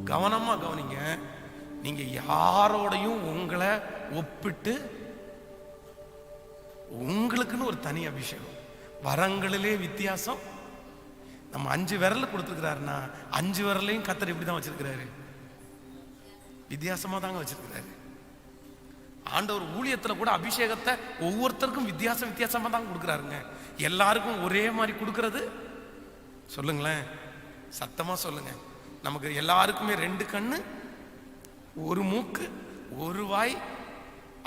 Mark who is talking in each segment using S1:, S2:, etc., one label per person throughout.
S1: கவனமா கவனிங்க. நீங்க யாரோடையும் உங்களை ஒப்பிட்டு உங்களுக்குன்னு ஒரு தனி அபிஷேகம். வரங்களிலே வித்தியாசம். நம்ம 5 விரல் கொடுத்துருக்கிறாருன்னா 5 விரலையும் கர்த்தர் இப்படிதான் வச்சிருக்கிறாரு, வித்தியாசமா தாங்க வச்சிருக்கிறாரு. ஆண்டவர் ஊழியத்துல கூட அபிஷேகத்தை ஒவ்வொருத்தருக்கும் வித்தியாசமா தான் கொடுக்குறாருங்க. எல்லாருக்கும் ஒரே மாதிரி கொடுக்கறது சொல்லுங்களேன், சத்தமா சொல்லுங்க. நமக்கு எல்லாருக்குமே 2 கண்ணு, 1 மூக்கு, 1 வாய்,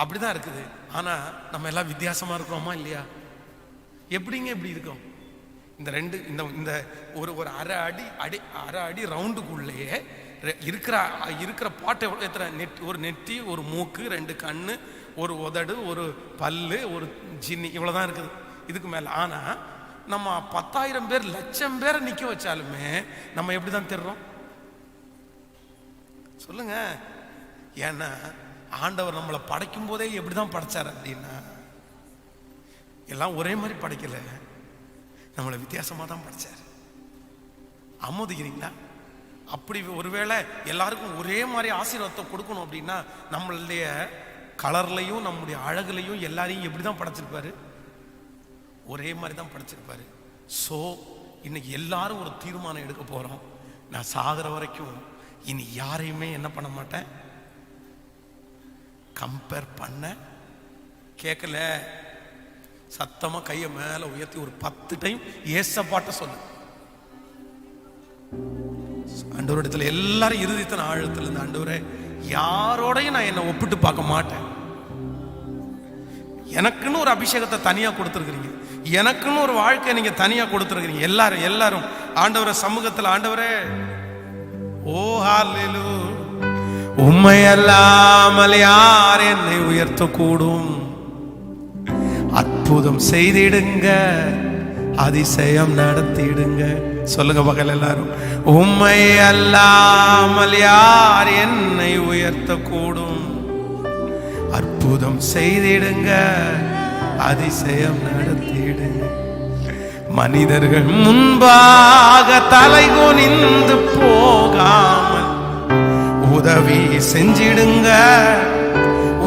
S1: அப்படிதான் இருக்குது. ஆனா நம்ம எல்லாம் வித்தியாசமா இருக்கிறோமா இல்லையா? எப்படிங்க இப்படி இருக்கோம்? இந்த 2 இந்த ஒரு அரை அடி ரவுண்டுக்குள்ளேயே இருக்கிற பாட்டை எத்தனை? ஒரு நெற்றி, 1 மூக்கு, 2 கண்ணு, 1 உதடு, 1 பல்லு, 1 ஜின்னி, இவ்வளவுதான் இருக்குது. இதுக்கு மேல ஆனா நம்ம 10,000 பேர் 1,00,000 பேரை நிக்க வச்சாலுமே நம்ம எப்படிதான் தெரிறோம் சொல்லுங்க. ஏன்னா ஆண்டவர் நம்மளை படைக்கும் போதே எப்படிதான் படைச்சார் அப்படின்னா, எல்லாம் ஒரே மாதிரி படைக்கல, நம்மளை வித்தியாசமா தான் படைச்சார். ஆமோதிக்கிறீங்களா? அப்படி ஒருவேளை எல்லாருக்கும் ஒரே மாதிரி ஆசீர்வாதத்தை கொடுக்கணும் அப்படின்னா நம்மளுடைய கலர்லையும் நம்முடைய அழகுலையும் எல்லாரையும் எப்படிதான் படைச்சிருப்பாரு? ஒரே மாதிரி தான் படைச்சிருப்பாரு. ஸோ இன்னைக்கு எல்லாரும் ஒரு தீர்மானம் எடுக்க போறோம். நான் சாகிற வரைக்கும் இனி யாரையுமே என்ன பண்ண மாட்டேன், கம்பேர் பண்ண. கேட்கல? சத்தமா கையை மேல உயர்த்தி ஒரு 10 டைம் ஏசப்பாட்ட சொல்லு. ஆண்டவரிடத்துல எல்லாரும் இருதயத்தின் ஆழத்துல இருந்து, ஆண்டவரே யாரோடையும் நான் என்னை ஒப்பிட்டு பார்க்க மாட்டேன். எனக்குன்னு ஒரு அபிஷேகத்தை தனியா கொடுத்துருக்கிறீங்க, எனக்குன்னு ஒரு வாழ்க்கை நீங்க தனியா கொடுத்துருக்கிறீங்க. எல்லாரும் ஆண்டவரை சமூகத்துல, ஆண்டவரே ஓ ஹல்லேலூயா, உம்மை அல்லாமல் யார் என்னை உயர்த்த கூடும்? அற்புதம் செய்திடுங்க, அதிசயம் நடத்திடுங்க. சொல்லுங்க பகல் எல்லாரும், உம்மை அல்லாமல் யார் என்னை உயர்த்த கூடும்? அற்புதம் செய்திடுங்க, அதிசயம் நடத்திடுங்க. மனிதர்கள் முன்பாக தலை குனிந்து போகாமல் உதவி செஞ்சிடுங்க,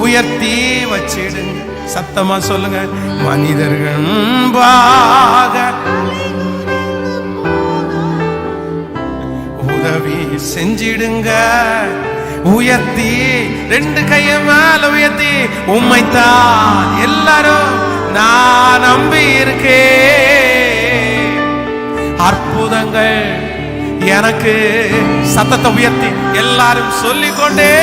S1: உயர்த்தி வச்சிடுங்க. சத்தமா சொல்லுங்க, மனிதர்கள் முன்பாக உதவி செஞ்சிடுங்க, உயர்த்தி 2 கைய மேல உயர்த்தி, உம்மைத்தான் எல்லாரும் நான் நம்பி இருக்கேன். அற்புதங்கள் எனக்கு, சத்தத்தை உயர்த்தி எல்லாரும் சொல்லிக்கொண்டே,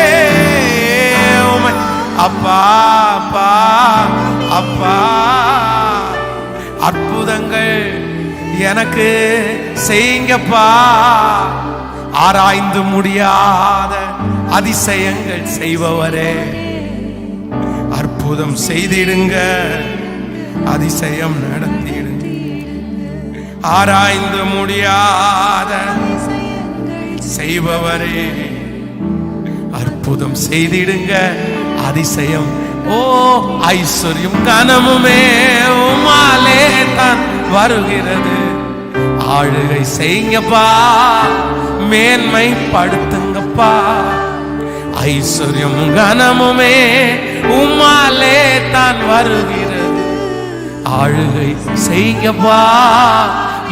S1: அப்பா அப்பா அப்பா, அற்புதங்கள் எனக்கு செய்யுங்கப்பா, ஆராய்ந்து முடியாத அதிசயங்கள் செய்பவரே, அற்புதம் செய்திடுங்க, அதிசயம் நடத்திடுங்க. ஆராய்ந்து முடியாத செய்பவரே, அற்புதம் செய்திடுங்க, அதிசயம். ஓ ஐஸ்வர்யம் கனமுமே உம்மாலே தான் வருகிறது. ஆளுகை செய்யுங்கப்பா, மேன்மை படுத்துங்கப்பா. ஐஸ்வர்யம் கனமுமே உம்மாலே தான் வருகிறது. ஆளுகை செய்யுங்கப்பா,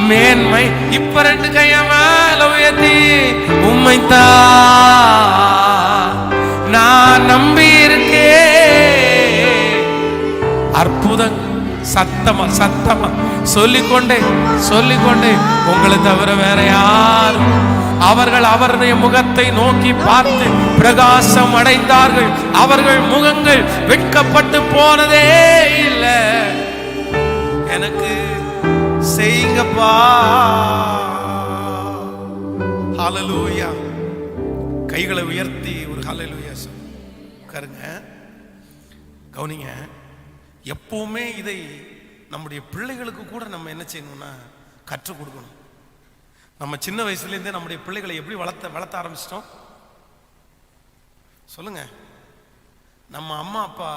S1: மேன்மை. இப்ப 2 கைய மேல உயர்த்தி, உம்மைத்தான் நான் நம்பி இருக்கேன். அற்புதம் சத்தமா சொல்லிக்கொண்டே உங்களை தவிர வேற யாரும். அவர்கள் அவருடைய முகத்தை நோக்கி பார்த்து பிரகாசம் அடைந்தார்கள். அவர்கள் முகங்கள் வெட்கப்பட்டு போனதே இல்லை. எனக்கு செய்யுங்கப்பா. ஹல்லேலூயா. கைகளை உயர்த்தி ஒரு ஹல்லேலூயா உட்காருங்க. கவனிங்க, எப்பவுமே இதை நம்முடைய பிள்ளைகளுக்கு கூட நம்ம என்ன செய்யணும்னா கற்றுக் கொடுக்கணும். நம்ம சின்ன வயசுலேருந்தே நம்முடைய பிள்ளைகளை எப்படி வளர்த்த ஆரம்பிச்சிட்டோம் சொல்லுங்க. நம்ம அம்மா அப்பா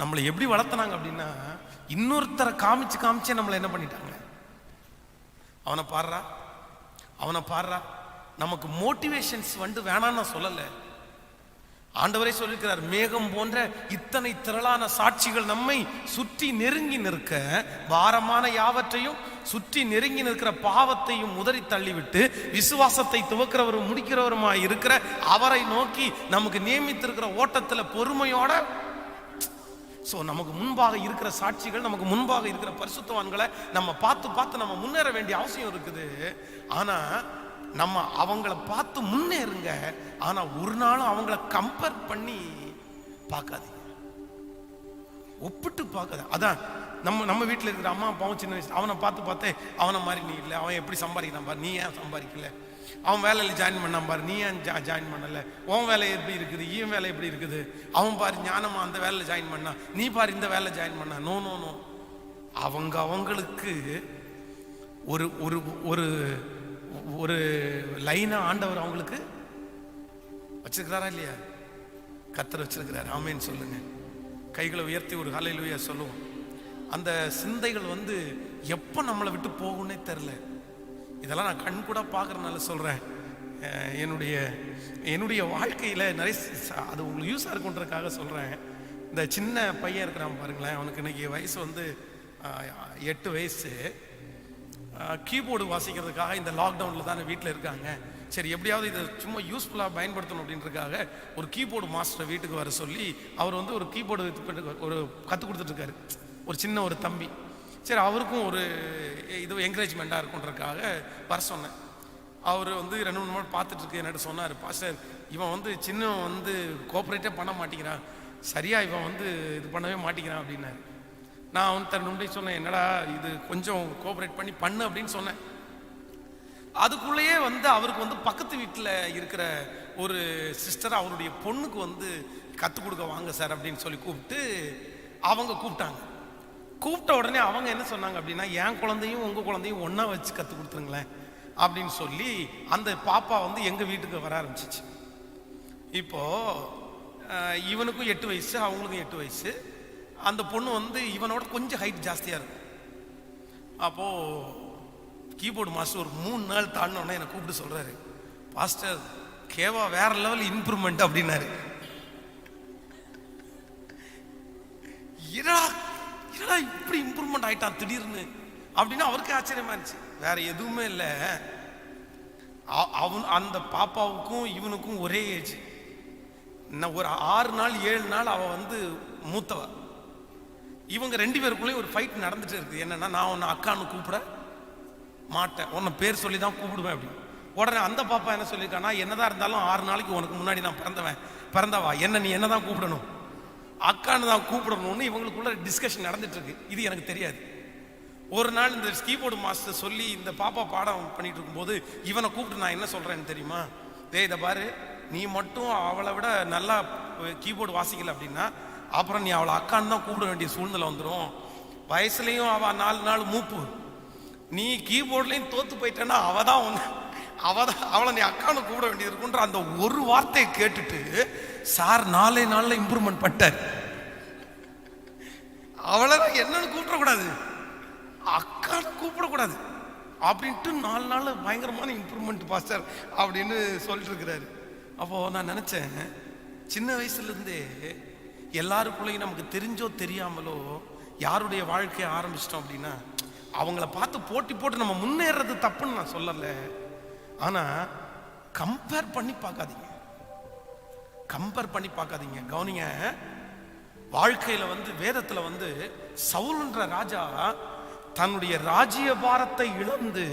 S1: நம்மளை எப்படி வளர்த்தனாங்க அப்படின்னா, இன்னொருத்தரை காமிச்சே நம்மளை என்ன பண்ணிட்டாங்க, அவனை பாடுறா நமக்கு மோட்டிவேஷன்ஸ் வேணான்னு நான் சொல்லலை. ஆண்டவரே சொல்லியிருக்கிறார், மேகம் போன்ற இத்தனை திரளான சாட்சிகள் நம்மை சுற்றி நெருங்கி நிற்க பாரமான யாவற்றையும் சுற்றி நெருங்கி நிற்கிற பாவத்தையும் உதறி தள்ளிவிட்டு விசுவாசத்தை துவக்கிறவரும் முடிக்கிறவருமாய் இருக்கிற அவரை நோக்கி நமக்கு நியமித்திருக்கிற ஓட்டத்துல பொறுமையோட. ஸோ நமக்கு முன்பாக இருக்கிற சாட்சிகள், நமக்கு முன்பாக இருக்கிற பரிசுத்தவான்களை நம்ம பார்த்து பார்த்து நம்ம முன்னேற வேண்டிய அவசியம் இருக்குது. ஆனா நம்ம அவங்கள பார்த்து முன்னேறுங்க. ஆனா ஒரு நாளும் அவங்கள கம்பேர் பண்ணி பார்க்காதீங்க, ஒப்பிட்டு பார்க்காத. அதான் நம்ம வீட்டில் இருக்கிற அம்மா அப்பாவும் சின்ன வயசு அவனை பார்த்து பார்த்தே அவனை மாதிரி நீ இல்லை, அவன் எப்படி சம்பாதிக்கிறான் பாரு, நீ ஏன் சம்பாதிக்கல, அவன் வேலையில் ஜாயின் பண்ணான் பாரு, நீ ஏன் ஜாயின் பண்ணல, உன் வேலை எப்படி இருக்குது, இவன் வேலை எப்படி இருக்குது, அவன் பாரு ஞானமா அந்த வேலையில் ஜாயின் பண்ணா, நீ பாரு இந்த வேலை ஜாயின் பண்ணா. No no no. அவங்களுக்கு ஒரு ஒரு ஒரு ஒரு லைனா ஆண்டவர் அவங்களுக்கு வச்சிருக்கிறாரா இல்லையா? கர்த்தர் வச்சிருக்கிறார். ஆமென் சொல்லுங்க. கைகளை உயர்த்தி ஒரு ஹல்லேலூயா சொல்லுவோம். அந்த சிந்தைகள் எப்போ நம்மளை விட்டு போகும்னே தெரில. இதெல்லாம் நான் கண் கூட பார்க்குறதுனால சொல்கிறேன். என்னுடைய வாழ்க்கையில் நிறைய அது உங்களுக்கு யூஸாக இருக்குன்றதுக்காக சொல்கிறேன். இந்த சின்ன பையன் இருக்கிறான் பாருங்களேன், அவனுக்கு இன்னைக்கு வயசு 8 வயசு. கீபோர்டு வாசிக்கிறதுக்காக இந்த லாக்டவுனில் தானே வீட்டில் இருக்காங்க. சரி எப்படியாவது இதை சும்மா யூஸ்ஃபுல்லாக பயன்படுத்தணும் அப்படின்றதுக்காக ஒரு கீபோர்டு மாஸ்டர் வீட்டுக்கு வர சொல்லி அவர் ஒரு கீபோர்டு ஒரு கற்றுக் கொடுத்துட்ருக்காரு, ஒரு சின்ன ஒரு தம்பி. சரி அவருக்கும் ஒரு இது என்கரேஜ்மெண்ட்டாக இருக்குன்றதுக்காக வர சொன்னேன். அவர் 2-3 நாள் பார்த்துட்ருக்கு. என்கிட்ட சொன்னார், பாஸ்டர் இவன் சின்ன கோஆப்ரேட்டே பண்ண மாட்டேங்கிறான், சரியாக இவன் இது பண்ணவே மாட்டேங்கிறான் அப்படின்னாரு. நான் அவன் முன்னாடி சொன்னேன், என்னடா இது கொஞ்சம் கோஆப்ரேட் பண்ணி பண்ணு அப்படின்னு சொன்னேன். அதுக்குள்ளேயே அவருக்கு பக்கத்து வீட்டில் இருக்கிற ஒரு சிஸ்டர் அவருடைய பொண்ணுக்கு கற்றுக் கொடுக்க வாங்க சார் அப்படின்னு சொல்லி கூப்பிட்டு அவங்க கூப்பிட்டாங்க. கூப்பிட்ட உடனே அவங்க என்ன சொன்னாங்க அப்படின்னா, என் குழந்தையும் உங்கள் குழந்தையும் ஒன்றா வச்சு கற்றுக் கொடுத்துருங்களேன் அப்படின்னு சொல்லி அந்த பாப்பா எங்கள் வீட்டுக்கு வர ஆரம்பிச்சிச்சு. இப்போது இவனுக்கும் 8 வயசு, அவங்களுக்கும் 8 வயசு. அந்த பொண்ணு இவனோட கொஞ்சம் ஹைட் ஜாஸ்தியாக இருக்கும். அப்போது கீபோர்டு மாஸ்டர் ஒரு 3 நாள் தாண்டினோடனே என்னை கூப்பிட்டு சொல்கிறாரு, பாஸ்டர் கேவா வேற லெவல் இம்ப்ரூவ்மெண்ட் அப்படின்னாரு. என்னடா இப்படி இம்ப்ரூவ்மெண்ட் ஆயிட்டான் திடீர்னு அப்படின்னு அவருக்கு ஆச்சரியமா இருந்துச்சு. வேற எதுவுமே இல்லை, அந்த பாப்பாவுக்கும் இவனுக்கும் ஒரே ஏஜ். ஒரு 6 நாள் 7 நாள் அவ மூத்தவ. இவங்க 2 பேருக்குள்ளேயும் ஒரு ஃபைட் நடந்துட்டு இருக்கு. என்னன்னா, நான் உன்னை அக்கான்னு கூப்பிட மாட்டேன், உன்னை பேர் சொல்லி தான் கூப்பிடுவேன் அப்படின்னு. உடனே அந்த பாப்பா என்ன சொல்லியிருக்கானா, என்னதான் இருந்தாலும் 6 நாளைக்கு உனக்கு முன்னாடி நான் பிறந்தவா, என்ன நீ என்ன தான் கூப்பிடணும், அக்கான்னு தான் கூப்பிடணும்னு இவங்களுக்குள்ள டிஸ்கஷன் நடந்துட்டு இருக்கு. இது எனக்கு தெரியாது. ஒரு நாள் இந்த கீபோர்டு மாஸ்டர் சொல்லி இந்த பாப்பா பாடம் பண்ணிட்டு இருக்கும்போது இவனை கூப்பிட்டு நான் என்ன சொல்றேன்னு தெரியுமா, இதை பாரு, நீ மட்டும் அவளை விட நல்லா கீபோர்டு வாசிக்கல அப்படின்னா அப்புறம் நீ அவளை அக்கான்னு தான் கூப்பிட வேண்டிய சூழ்நிலை வந்துடும். வயசுலையும் அவள் 4 நாள் மூப்பு, நீ கீபோர்ட்லையும் தோத்து போயிட்டேன்னா அவளை நீ அக்கான்னு கூப்பிட வேண்டியது இருக்குன்ற அந்த ஒரு வார்த்தையை கேட்டுட்டு சார் 4 நாள்ல இம்ப்ரூவ்மெண்ட் பண்ணிட்டார். அவளை என்னன்னு கூப்பிடக்கூடாது, அக்கான்னு கூப்பிடக்கூடாது அப்படின்ட்டு 4 நாள் பயங்கரமான இம்ப்ரூவ்மெண்ட் பாஸ்டர் அப்படின்னு சொல்லிட்டு இருக்கிறாரு. அப்போ நான் நினைச்சேன், சின்ன வயசுல இருந்தே எல்லாருக்குள்ளேயும் நமக்கு தெரிஞ்சோ தெரியாமலோ யாருடைய வாழ்க்கையை ஆரம்பிச்சிட்டோம் அப்படின்னா அவங்கள பார்த்து போட்டி போட்டு நம்ம முன்னேறது தப்புன்னு நான் சொல்லலை. ஆனா கம்பேர் பண்ணி பார்க்காதீங்க, கம்பேர் பண்ணி பார்க்காதீங்க. கவனிங்க, வாழ்க்கையில வேதத்துல சவுல்ன்ற ராஜா தன்னுடைய ராஜ்ய பாரத்தை இழந்து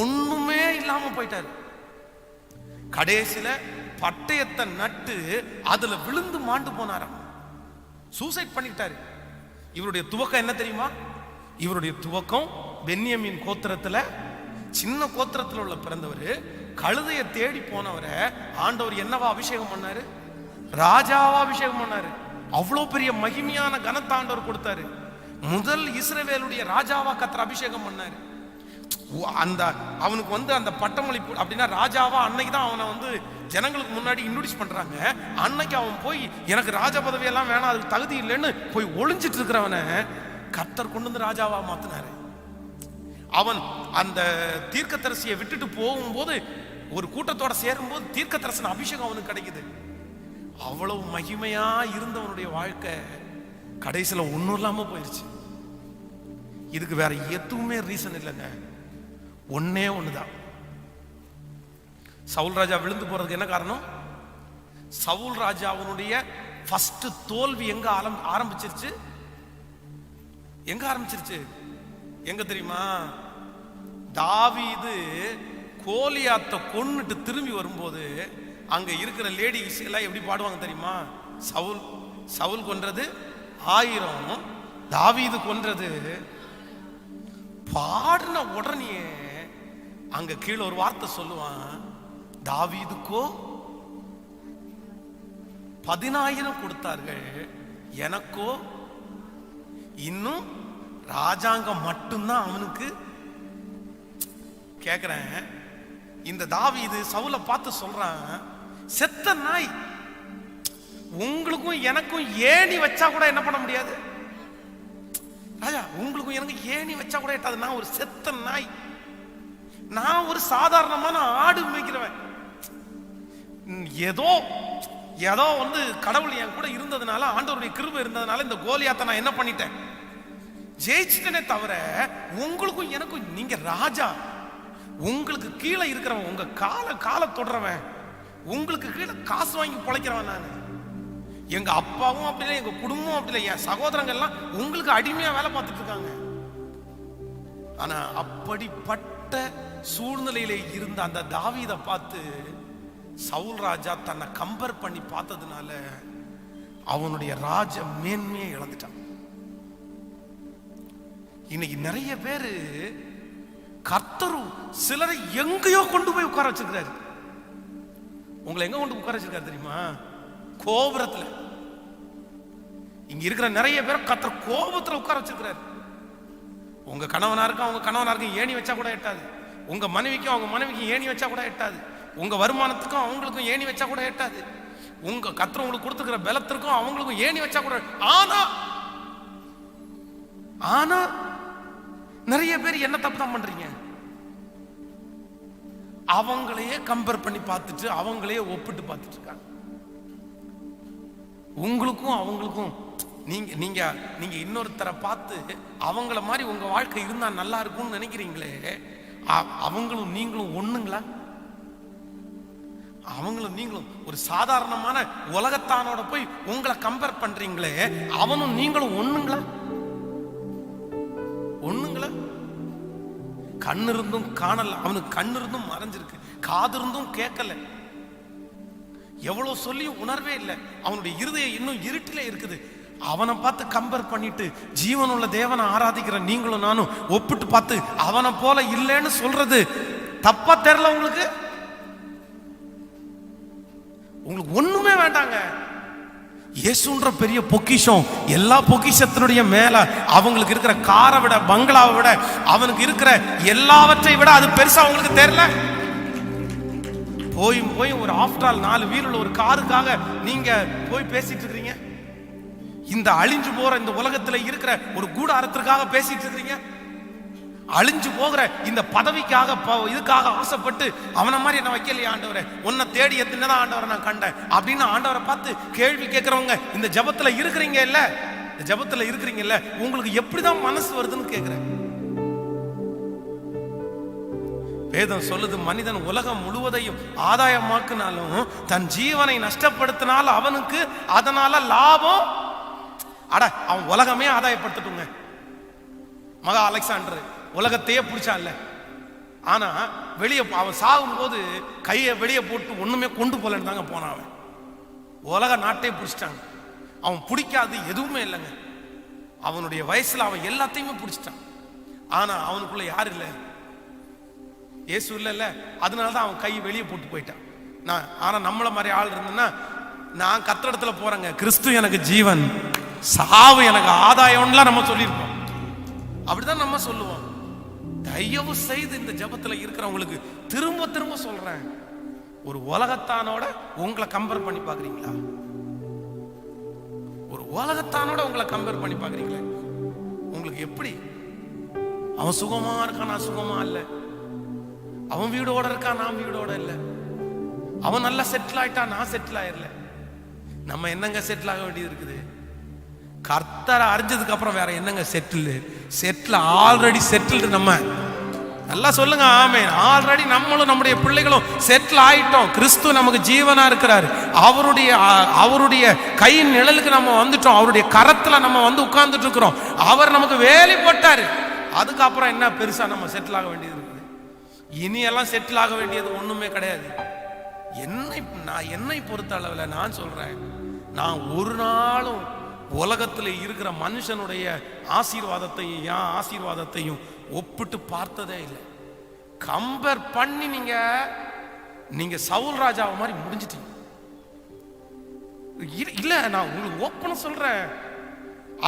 S1: ஒண்ணுமே இல்லாம போயிட்டாரு. கடைசியில பட்டயத்தை நட்டு அதுல விழுந்து மாண்டு போனாராம், சூசைட் பண்ணிட்டாரு. இவருடைய துவக்கம் என்ன தெரியுமா? இவருடைய துவக்கம் பென்யமீன் கோத்திரத்துல, சின்ன கோத்திரத்துல உள்ள பிறந்தவர். கழுதையை தேடி போனவரை ஆண்டவர் என்னவா அபிஷேகம் பண்ணாரு? ராஜாவா அபிஷேகம் பண்ணாரு. அவ்வளவு பெரிய மகிமையான கனத்தை ஆண்டவர் கொடுத்தாரு. முதல் இஸ்ரவேலுடைய ராஜாவா கர்த்தர் அபிஷேகம் பண்ணாரு. அந்த அவனுக்கு அந்த பட்டமளிப்பு அப்படின்னா ராஜாவா அன்னைக்கு தான் அவனை ஜனங்களுக்கு முன்னாடி இன்ட்ரோடியூஸ் பண்றாங்க. அன்னைக்கு அவன் போய் எனக்கு ராஜ பதவியெல்லாம் வேணாம், அதுக்கு தகுதி இல்லைன்னு போய் ஒளிஞ்சிட்டு இருக்கிறவனை கர்த்தர் கொண்டு ராஜாவா மாத்தினாரு. அவன் அந்த தீர்க்கதரிசியை விட்டுட்டு போகும்போது ஒரு கூட்டத்தோட சேரும்போது தீர்க்க தரிசன அபிஷேகம் அவனுக்கு கிடைக்குது. அவ்வளவு மகிமையா இருந்தவனுடைய வாழ்க்கை கடைசியில ஒண்ணும் இல்லாம போயிருச்சு. இதுக்கு வேற எதுவுமே ரீசன் இல்லைங்க. ஒன்னே ஒண்ணுதான். சவுல் ராஜா விழுந்து போறதுக்கு என்ன காரணம்? சவுல் ராஜா அவனுடைய ஃபர்ஸ்ட் தோல்வி எங்க ஆரம்பிச்சிருச்சு? எங்க ஆரம்பிச்சிருச்சு? எங்க தெரியுமா? தாவீது கோலியாத்தை கொன்னுட்டு திரும்பி வரும்போது அங்க இருக்கிற லேடிஸ் எல்லாம் எப்படி பாடுவாங்க தெரியுமா? சவுல் கொன்றது 1000, தாவீது கொன்றது. பாடின உடனே அங்க கீழே ஒரு வார்த்தை சொல்லுவான், தாவீதுக்கோ 10,000 கொடுத்தார்கள், எனக்கோ இன்னும் ராஜாங்கம் மட்டும்தான் அவனுக்கு. கேக்குறேன், இந்த தாவீது சவுலை பார்த்து சொல்றான், செத்த நாய், உங்களுக்கும் எனக்கும் ஏணி வச்சா கூட என்ன பண்ண முடியாது ராஜா, உங்களுக்கும் எனக்கு ஏணி வச்சா கூட எட்டாது. நான் ஒரு செத்த நாய், நான் ஒரு சாதாரணமான ஆடு மேய்க்கிறவன். ஏதோ ஏதோ கடவுள் என் கூட இருந்ததுனால, ஆண்டவருடைய கிருபை இருந்ததுனால இந்த கோலியாத்தை நான் என்ன பண்ணிட்டேன், ஜெயிச்சிட்டனே தவிர உங்களுக்கும் எனக்கும், நீங்க ராஜா, உங்களுக்கு கீழே இருக்கிறவன், உங்க கால தொடரவன், உங்களுக்கு கீழே காசு வாங்கி பொழைக்கிறவன் நான். எங்க அப்பாவும் அப்படி இல்லை, எங்க குடும்பம் அப்படி இல்லை, என் சகோதரங்க எல்லாம் உங்களுக்கு அடிமையா வேலை பார்த்துட்டு இருக்காங்க. ஆனா அப்படிப்பட்ட சூழ்நிலையில இருந்த அந்த தாவீதை பார்த்து சவுல் ராஜா தன்னை கம்பேர் பண்ணி பார்த்ததுனால அவனுடைய ராஜ மேன்மையை இழந்துட்டான். இன்னைக்கு நிறைய பேரு கர்த்தர் சிலரை எங்கேயோ கொண்டு போய் உட்கார வச்சிருக்காரு. உங்களை எங்க கொண்டு உட்கார வச்சிருக்காரு தெரியுமா? கோபுரத்துல. இங்க இருக்கிற நிறைய பேர் கர்த்தர் கோபுரத்துல உட்கார வச்சிருக்காரு. உங்க கணவனாருக்கும் அவங்க கணவனாருக்கும் ஏணி வச்சா கூட எட்டாது. உங்க மனைவிக்கும் அவங்க மனைவிக்கும் ஏணி வச்சா கூட எட்டாது. உங்க வருமானத்துக்கும் அவங்களுக்கும் ஏணி வச்சா கூட எட்டாது. உங்க கர்த்தர் உங்களுக்கு கொடுத்துக்கிற பலத்திற்கும் அவங்களுக்கும் ஏணி வச்சா கூட. ஆனா நிறைய பேர் என்ன தப்பு தான் பண்றீங்க? அவங்களையே கம்பேர் பண்ணி பார்த்துட்டு, அவங்களையே ஒப்பிட்டு பார்த்துட்டு இருக்காங்க. உங்களுக்கும் அவங்களுக்கும் நீங்க நீங்க நீங்க இன்னொருத்தரை பார்த்து அவங்கள மாதிரி உங்க வாழ்க்கை இருந்தா நல்லா இருக்கும்னு நினைக்கிறீங்களே, அவங்களும் நீங்களும் ஒண்ணுங்களா? அவங்களும் நீங்களும் ஒரு சாதாரணமான உலகத்தானோட போய் உங்களை கம்பேர் பண்றீங்களே, அவனும் நீங்களும் ஒண்ணுங்களா? ஒண்ணுங்களா? கண்ணு இருந்தும் காணல, அவனுக்கு கண்ணு இருந்தும் மறைஞ்சிருக்கு, காது இருந்தும் கேட்கல, எவ்வளவு சொல்லியும் உணர்வே இல்லை, அவனுடைய இருதயம் இன்னும் இருட்டிலே இருக்குது. அவனை பார்த்து கம்பேர் பண்ணிட்டு ஜீவனுள்ள தேவனை ஆராதிக்கிற நீங்களும் நானும் ஒப்பிட்டு பார்த்து அவனை போல இல்லைன்னு சொல்றது தப்பா தெரியல உங்களுக்கு? உங்களுக்கு ஒண்ணுமே வேண்டாங்க. இயேசுன்ற பெரிய பொக்கிஷம், எல்லா பொக்கிஷத்தினுடைய மேல அவங்களுக்கு இருக்கிற காரை விட, பங்களாவை விட, அவனுக்கு இருக்கிற எல்லாவற்றை விட அது பெருசா அவங்களுக்கு தெரியல. போய் ஒரு ஆஃப்டர் ஆல் 4 வீலுள்ள ஒரு காருக்காக நீங்க போய் பேசிட்டு இருக்கிறீங்க. இந்த அழிஞ்சு போற இந்த உலகத்துல இருக்கிற ஒரு கூடாரத்திற்காக பேசிட்டு இருக்கிறீங்க. அழிஞ்சு போகிற இந்த பதவிக்காக இதுக்காக ஆசைப்பட்டு அவனை மாதிரி என்ன வைக்கலையா ஆண்டவரை, உன்னை தேடி எத்தனைதான் ஆண்டவரை நான் கண்டேன் அப்படின்னு ஆண்டவரை பார்த்து கேள்வி கேட்கிறவங்க இந்த ஜபத்துல இருக்கிறீங்க இல்ல, இந்த ஜபத்துல இருக்கிறீங்க இல்ல, உங்களுக்கு எப்படிதான் மனசு வருதுன்னு கேட்கிறேன். வேதம் சொல்லுது, மனிதன் உலகம் முழுவதையும் ஆதாயமாக்குனாலும் தன் ஜீவனை நஷ்டப்படுத்தினாலும் அவனுக்கு அதனால லாபம். அவன் உலகமே ஆதாயப்படுத்தட்டுங்க. மகா அலெக்சாண்டர் உலகத்தையே பிடிச்சான்ல, ஆனா வெளியே அவன் சாகும் போது கையை வெளியே போட்டு ஒண்ணுமே கொண்டு போலன்னு தாங்க போனான். அவன் உலக நாட்டையே பிடிச்சிட்டாங்க. அவன் பிடிக்காது எதுவுமே இல்லைங்க. அவனுடைய வயசுல அவன் எல்லாத்தையுமே பிடிச்சிட்டான். ஆனா அவனுக்குள்ள யாரு இல்லை? இயேசு இல்ல. அதனாலதான் அவன் கை வெளியே போட்டு போயிட்டான். ஆனா நம்மள மாதிரி ஆள் இருந்ததுன்னா, நான் கர்த்தரிடத்துல போறேங்க, கிறிஸ்து எனக்கு ஜீவன், சாவு எனக்கு ஆதாயம்லாம் நம்ம சொல்லியிருப்போம். அப்படிதான் நம்ம சொல்லுவோம். தயவு செய்து இந்த ஜபத்துல இருக்கிறவங்களுக்கு திரும்ப திரும்ப சொல்றேன், ஒரு உலகத்தானோட உங்களை கம்பேர் பண்ணி பாக்குறீங்களா? ஒரு உலகத்தானோட உங்களை கம்பேர் பண்ணி பாக்குறீங்களா? உங்களுக்கு எப்படி? அவன் சுகமா இருக்கான், நான் சுகமா இல்ல. அவன் வீடோட இருக்கான், நான் வீடோட இல்லை. அவன் நல்லா செட்டில் ஆயிட்டான், நான் செட்டில் ஆயிரல. நம்ம என்னங்க செட்டில் ஆக வேண்டியது இருக்குது? கர்த்தரை அறிஞ்சதுக்கு அப்புறம் வேற என்னங்க செட்டில் ஆல்ரெடி செட்டில்டு. நம்ம நல்லா சொல்லுங்க ஆமென். ஆல்ரெடி நம்மளும் நம்முடைய பிள்ளைகளும் செட்டில் ஆயிட்டோம். கிறிஸ்து நமக்கு ஜீவனா இருக்கிறாரு. அவருடைய கையின் நிழலுக்கு நம்ம வந்துட்டோம். அவருடைய கரத்துல நம்ம வந்து உட்கார்ந்துட்டு இருக்கிறோம். அவர் நமக்கு வேலை போட்டாரு. அதுக்கப்புறம் என்ன பெருசா நம்ம செட்டில் ஆக வேண்டியது இருக்குது? இனி எல்லாம் செட்டில் ஆக வேண்டியது ஒண்ணுமே கிடையாது. என்னை பொறுத்த அளவில் நான் சொல்றேன், நான் ஒரு நாளும் உலகத்தில் இருக்கிற மனுஷனுடைய ஆசீர்வாதத்தையும் என் ஆசீர்வாதத்தையும் ஒப்பிட்டு பார்த்ததே இல்லை. கம்பேர் பண்ணி நீங்க சவுல் ராஜாவை மாதிரி முடிஞ்சிட்டீங்க. இல்ல, நான் உங்களுக்கு ஓப்பனா சொல்றேன்.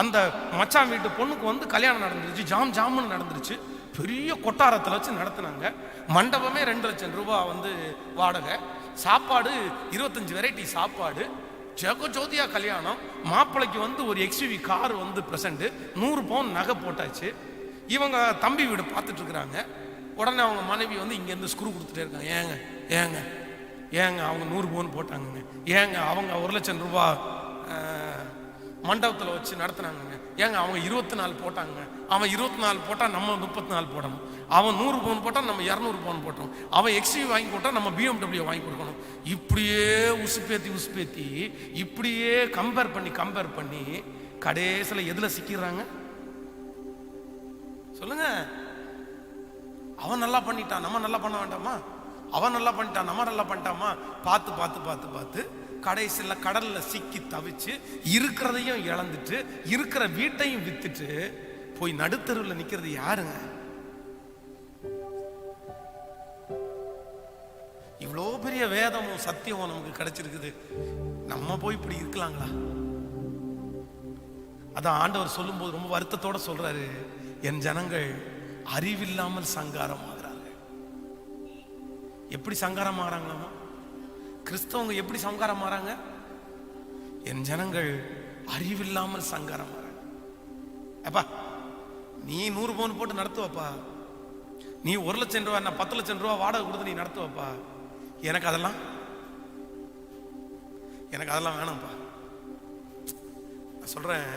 S1: அந்த மச்சான் வீட்டு பொண்ணுக்கு வந்து கல்யாணம் நடந்துருச்சு, ஜாமுன்னு நடந்துருச்சு. பெரிய கொட்டாரத்தில் வச்சு நடத்தினாங்க. மண்டபமே 2 லட்சம் ரூபாய் வந்து வாடகை, சாப்பாடு 25 வெரைட்டி சாப்பாடு, ஜெகஜோதியா கல்யாணம். மாப்பிள்ளைக்கு வந்து ஒரு எக்ஸ்யூவி கார் வந்து பிரசன்ட், 100 பவுன் நகை போட்டாச்சு. இவங்க தம்பி வீடு பார்த்துட்டு இருக்கிறாங்க. உடனே அவங்க மனைவி வந்து இங்கேருந்து ஸ்க்ரூ கொடுத்துட்டே இருக்காங்க. ஏங்க ஏங்க ஏங்க அவங்க 100 பவுன் போட்டாங்க, ஏங்க அவங்க 1 லட்சம் ரூபாய் மண்டபத்தில் வச்சு நடத்தினாங்க, ஏங்க அவங்க 24 போட்டாங்க, அவன் 24 போட்டால் நம்ம 34 போடணும், அவன் 100 பவுன் போட்டால் நம்ம 200 பவுன் போட்டோம், அவன் எக்ஸ்யூவி வாங்கி போட்டால் நம்ம BMW வாங்கி கொடுக்கணும். இப்படியே உசுப்பேத்தி இப்படியே கம்பேர் பண்ணி கடைசியில் எதுல சிக்கிறாங்க சொல்லுங்க? அவன் நல்லா பண்ணிட்டான், நம்ம நல்லா பண்ண வேண்டாமா? அவன் நல்லா பண்ணிட்டான், நம்ம நல்லா பண்ணிட்டாமா? பார்த்து கடைசியில் கடல்ல சிக்கி தவிச்சு இருக்கிறதையும் இழந்துட்டு இருக்கிற வீட்டையும் வித்துட்டு போய் நடுத்தருவில் நிக்கிறது யாருங்க? இவ்வளோ பெரிய வேதமும் சத்தியமும் நமக்கு கிடைச்சிருக்குது. நம்ம போய் இப்படி இருக்கலாங்களா? அதான் ஆண்டவர் சொல்லும் போது ரொம்ப வருத்தத்தோட சொல்றாரு, என் ஜனங்கள் அறிவில்லாமல் சங்காரம் ஆகிறார்கள். எப்படி சங்காரம் ஆகிறாங்களாமா? கிறிஸ்தவங்க எப்படி சங்காரம் ஆறாங்க? என் ஜனங்கள் அறிவில்லாமல் சங்காரம் ஆறாங்க. அப்பா நீ 100 பவுன் போட்டு நடத்துவப்பா, நீ 1 லட்சம் ரூபாய், நான் 10 லட்சம் ரூபாய் வாடகை கொடுத்து நீ நடத்துவப்பா. எனக்கு அதெல்லாம் வேணாம்ப்பா. நான் சொல்றேன்,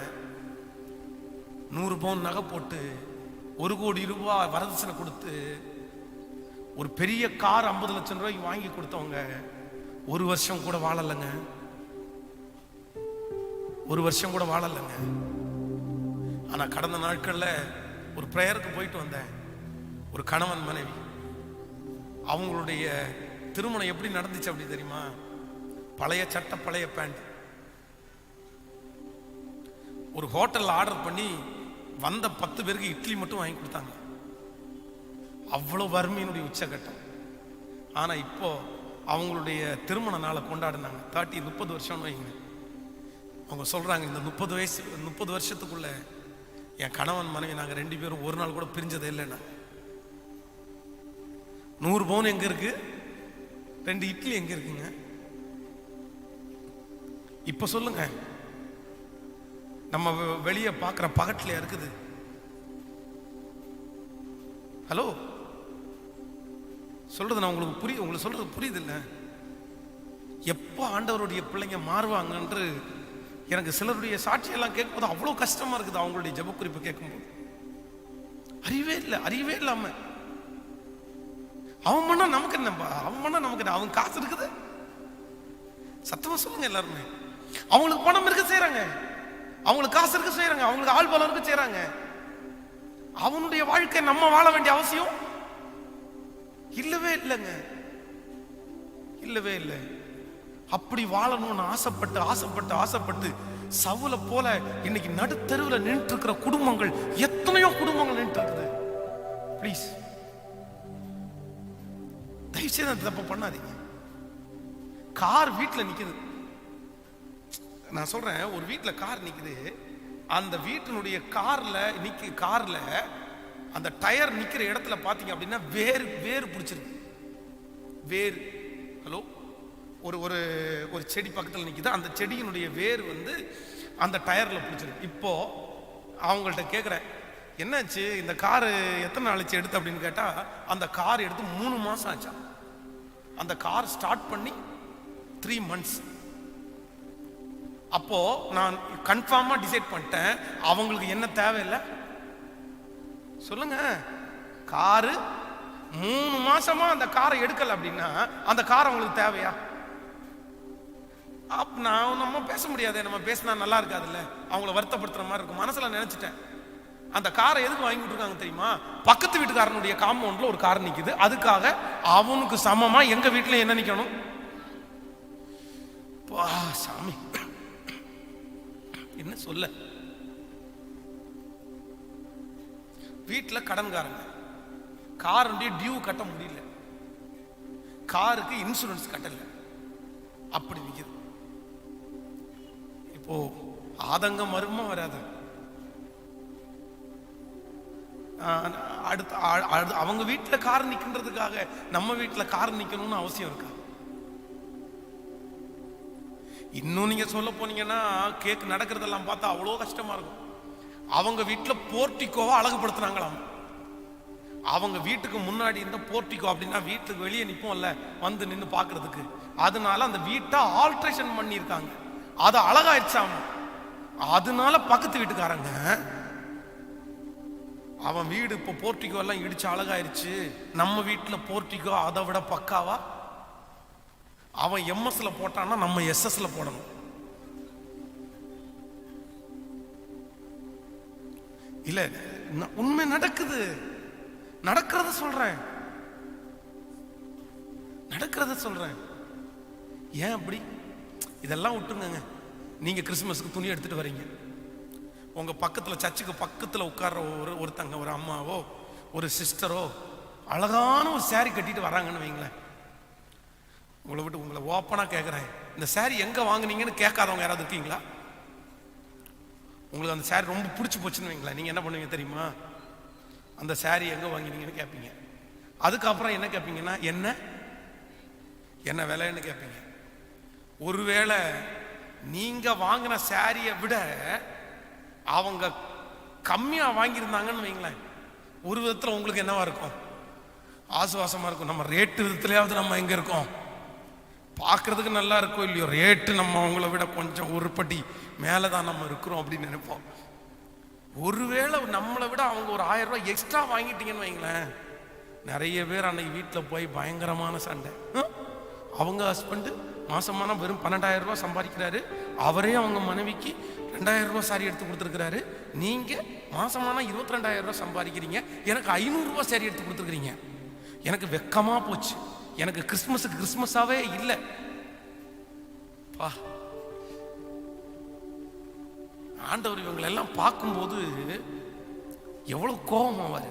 S1: 100 பவுன் நகை போட்டு 1 கோடி ரூபாய் வரதட்சணை கொடுத்து ஒரு பெரிய கார் 50 லட்சம் ரூபாய்க்கு வாங்கி கொடுத்தவங்க 1 வருஷம் கூட வாழலைங்க. 1 வருஷம் கூட வாழலைங்க. ஆனா கடந்த நாட்கள்ல ஒரு பிரேயருக்கு போயிட்டு வந்தேன். ஒரு கணவன் மனைவி, அவங்களுடைய திருமணம் எப்படி நடந்துச்சு அப்படி தெரியுமா? பழைய சட்டை பழைய பேண்ட். ஒரு ஹோட்டல்ல ஆர்டர் பண்ணி வந்த 10 பேருக்கு இட்லி மட்டும் வாங்கி கொடுத்தாங்க. அவ்வளவு வறுமையினுடைய உச்சகட்டம். ஆனா இப்போ அவங்களுடைய திருமண நாளை கொண்டாடினாங்க. 30 வருஷம் வைங்க. அவங்க சொல்றாங்க, இந்த 30 வருஷத்துக்குள்ள என் கணவன் மனைவி நாங்க 2 பேரும் ஒரு நாள் கூட பிரிஞ்சதே இல்லைன்னா. 100 பவுன் எங்க இருக்கு? 2 இட்லி எங்க இருக்குங்க? இப்ப சொல்லுங்க, நம்ம வெளியே பார்க்குற பகட்டில் இருக்குது. ஹலோ சொல்றது நான் உங்களுக்கு சொல்றது புரியுது இல்ல? எப்போ ஆண்டவருடைய பிள்ளைங்க மாறுவாங்க என்று எனக்கு சிலருடைய சாட்சியெல்லாம் கேட்கும்போது அவ்வளோ கஷ்டமா இருக்குது. அவங்களுடைய ஜெப குறிப்பு கேட்கும்போது அறிவே இல்லாம அவன் பண்ணா நமக்கு என்னப்பா, அவன் காசு இருக்குது. சத்தமா சொல்லுங்க எல்லாருமே. அவங்களுக்கு பணம் இருக்க செய்யறாங்க, அவங்களுக்கு காசு இருக்க செய்யறாங்க, அவங்களுக்கு ஆள் பலம் இருக்க செய்யறாங்க. அவனுடைய வாழ்க்கை நம்ம வாழ வேண்டிய அவசியம் இல்லவே இல்லைங்க, இல்லவே இல்லை. அப்படி வாழணும்னு ஆசைப்பட்டு சவுலை போல இன்னைக்கு நடுத்தருவில் நின்று இருக்கிற குடும்பங்கள், எத்தனையோ குடும்பங்கள் நின்று இருக்குது. பிளீஸ் தயவுசெய்து அந்த தப்பு பண்ணாதீங்க. கார் வீட்டில் நிக்குது. நான் சொல்றேன், ஒரு வீட்டில் கார் நிக்குது. அந்த வீட்டினுடைய கார்ல அந்த டயர் நிக்கிற இடத்துல பாத்தீங்க அப்படின்னா வேறு பிடிச்சிருக்கு. வேறு ஹலோ ஒரு ஒரு செடி பக்கத்தில் நிக்குது. அந்த செடியினுடைய வேர் வந்து அந்த டயர்ல பிடிச்சிருக்கு. இப்போ அவங்கள்ட்ட கேட்குறேன், என்னாச்சு இந்த காரு எத்தனை நாளைச்சு எடுத்து அப்படின்னு கேட்டா, அந்த கார் எடுத்து 3 மாசம் ஆச்சா. அந்த கார் ஸ்டார்ட் பண்ணி 3 months. அப்போ நான் கன்ஃபார்மா டிசைட் பண்ணிட்டேன், அவங்களுக்கு என்ன தேவையில்லை சொல்லுங்க. காரு 3 மாசமா அந்த காரை எடுக்கல அப்படின்னா அந்த கார் அவங்களுக்கு தேவையா? நான் நம்ம பேச முடியாது, நம்ம பேசினா நல்லா இருக்காதுல்ல, அவங்கள வருத்தப்படுத்துற மாதிரி இருக்கும். மனசுல நினைச்சிட்டேன். அந்த காரை எதுக்கு வாங்கிட்டு இருக்காங்க தெரியுமா? பக்கத்து வீட்டுக்காரனுடைய காம்பவுண்ட்ல ஒரு கார் நிக்குது, அதுக்காக அவனுக்கு சமமா எங்க வீட்டுல என்ன நிக்கணும்? சாமி என்ன சொல்ல. வீட்டுல கடன்காரங்க, காருடைய டியூ கட்ட முடியல, காருக்கு இன்சூரன்ஸ் கட்டல, அப்படி நிக்குது. இப்போ ஆதங்கம் வருமா வராது? அடுத்து அவங்க வீட்டுல கார் நிக்கின்றதுக்காக நம்ம வீட்டுல கார் நிக்கணும்னு அவசியம் இருக்கா? இன்னும் நீங்க சொல்ல போனீங்கன்னா கேக் நடக்கிறதெல்லாம் பார்த்தா அவ்வளோ கஷ்டமா இருக்கும். அவங்க வீட்டுல போர்ட்டிகோவை அழகுபடுத்துறாங்களாம். அவங்க வீட்டுக்கு முன்னாடி இருந்த போர்ட்டிகோ அப்படின்னா வீட்டுக்கு வெளியே நிப்போம்ல வந்து நின்று பாக்குறதுக்கு, அதனால அந்த வீட்டை ஆல்ட்ரேஷன் பண்ணியிருக்காங்க, அது அழகாயிருச்சாம. அதனால பக்கத்து வீட்டுக்காரங்க அவன் வீடு இப்போ போர்ட்டிகோ எல்லாம் இடிச்சு அழகாயிருச்சு, நம்ம வீட்டுல போர்ட்டிகோ அதை விட பக்காவா. அவன் எம்எஸ்ல போட்டான்னா நம்ம எஸ்எஸ்ல போடணும். இல்ல உண்மை நடக்குது, நடக்கிறத சொல்றேன், நடக்கிறத சொல்றேன். ஏன் அப்படி? இதெல்லாம் விட்டுருங்க. நீங்க கிறிஸ்துமஸ்க்கு துணி எடுத்துட்டு வரீங்க, உங்க பக்கத்துல சர்ச்சுக்கு பக்கத்துல உட்கார்ற ஒருத்தங்க, ஒரு அம்மாவோ ஒரு சிஸ்டரோ அழகான ஒரு சாரி கட்டிட்டு வராங்கன்னு வைங்களேன். உங்களை விட்டு உங்களை ஓப்பனா கேட்கிறேன், இந்த சாரி எங்க வாங்குனீங்கன்னு கேட்காதவங்க யாராவது இருக்கீங்களா? உங்களுக்கு அந்த சாரி ரொம்ப பிடிச்சி போச்சுன்னு வைங்களேன், நீங்க என்ன பண்ணுவீங்க தெரியுமா? அந்த சாரி எங்க வாங்கினீங்கன்னு கேட்பீங்க. அதுக்கப்புறம் என்ன கேட்பீங்கன்னா என்ன என்ன விலைன்னு கேட்பீங்க. ஒருவேளை நீங்க வாங்கின சாரியை விட அவங்க கம்மியா வாங்கியிருந்தாங்கன்னு வைங்களேன், ஒரு விதத்துல உங்களுக்கு என்னவா இருக்கும்? ஆசுவாசமா இருக்கும். நம்ம ரேட்டு விதத்துலயாவது நம்ம எங்க இருக்கோம்? பார்க்கறதுக்கு நல்லா இருக்கும் இல்லையோ, ரேட்டு நம்ம அவங்கள விட கொஞ்சம் ஒரு படி மேலதான் நம்ம இருக்கிறோம் அப்படின்னு நினைப்போம். ஒருவேளை நம்மளை விட அவங்க ஒரு 1000 ரூபாய் எக்ஸ்ட்ரா வாங்கிட்டீங்கன்னு வைங்களேன், நிறைய பேர் அன்னைக்கு வீட்டில் போய் பயங்கரமான சண்டை. அவங்க ஹஸ்பண்டு மாசமான வெறும் 12,000 ரூபாய் சம்பாதிக்கிறாரு, அவரே அவங்க மனைவிக்கு 2,000 ரூபாய் சாரி எடுத்து கொடுத்துருக்கிறாரு. நீங்க மாசமான 22,000 ரூபாய் சம்பாதிக்கிறீங்க, எனக்கு 500 ரூபாய் சாரி எடுத்து கொடுத்துருக்கிறீங்க. எனக்கு வெக்கமா போச்சு. எனக்கு கிறிஸ்துமஸுக்கு கிறிஸ்துமஸாவே இல்லை. ஆண்டவர் இவங்களை எல்லாம் பார்க்கும்போது எவ்வளவு கோபம் ஆவாரு.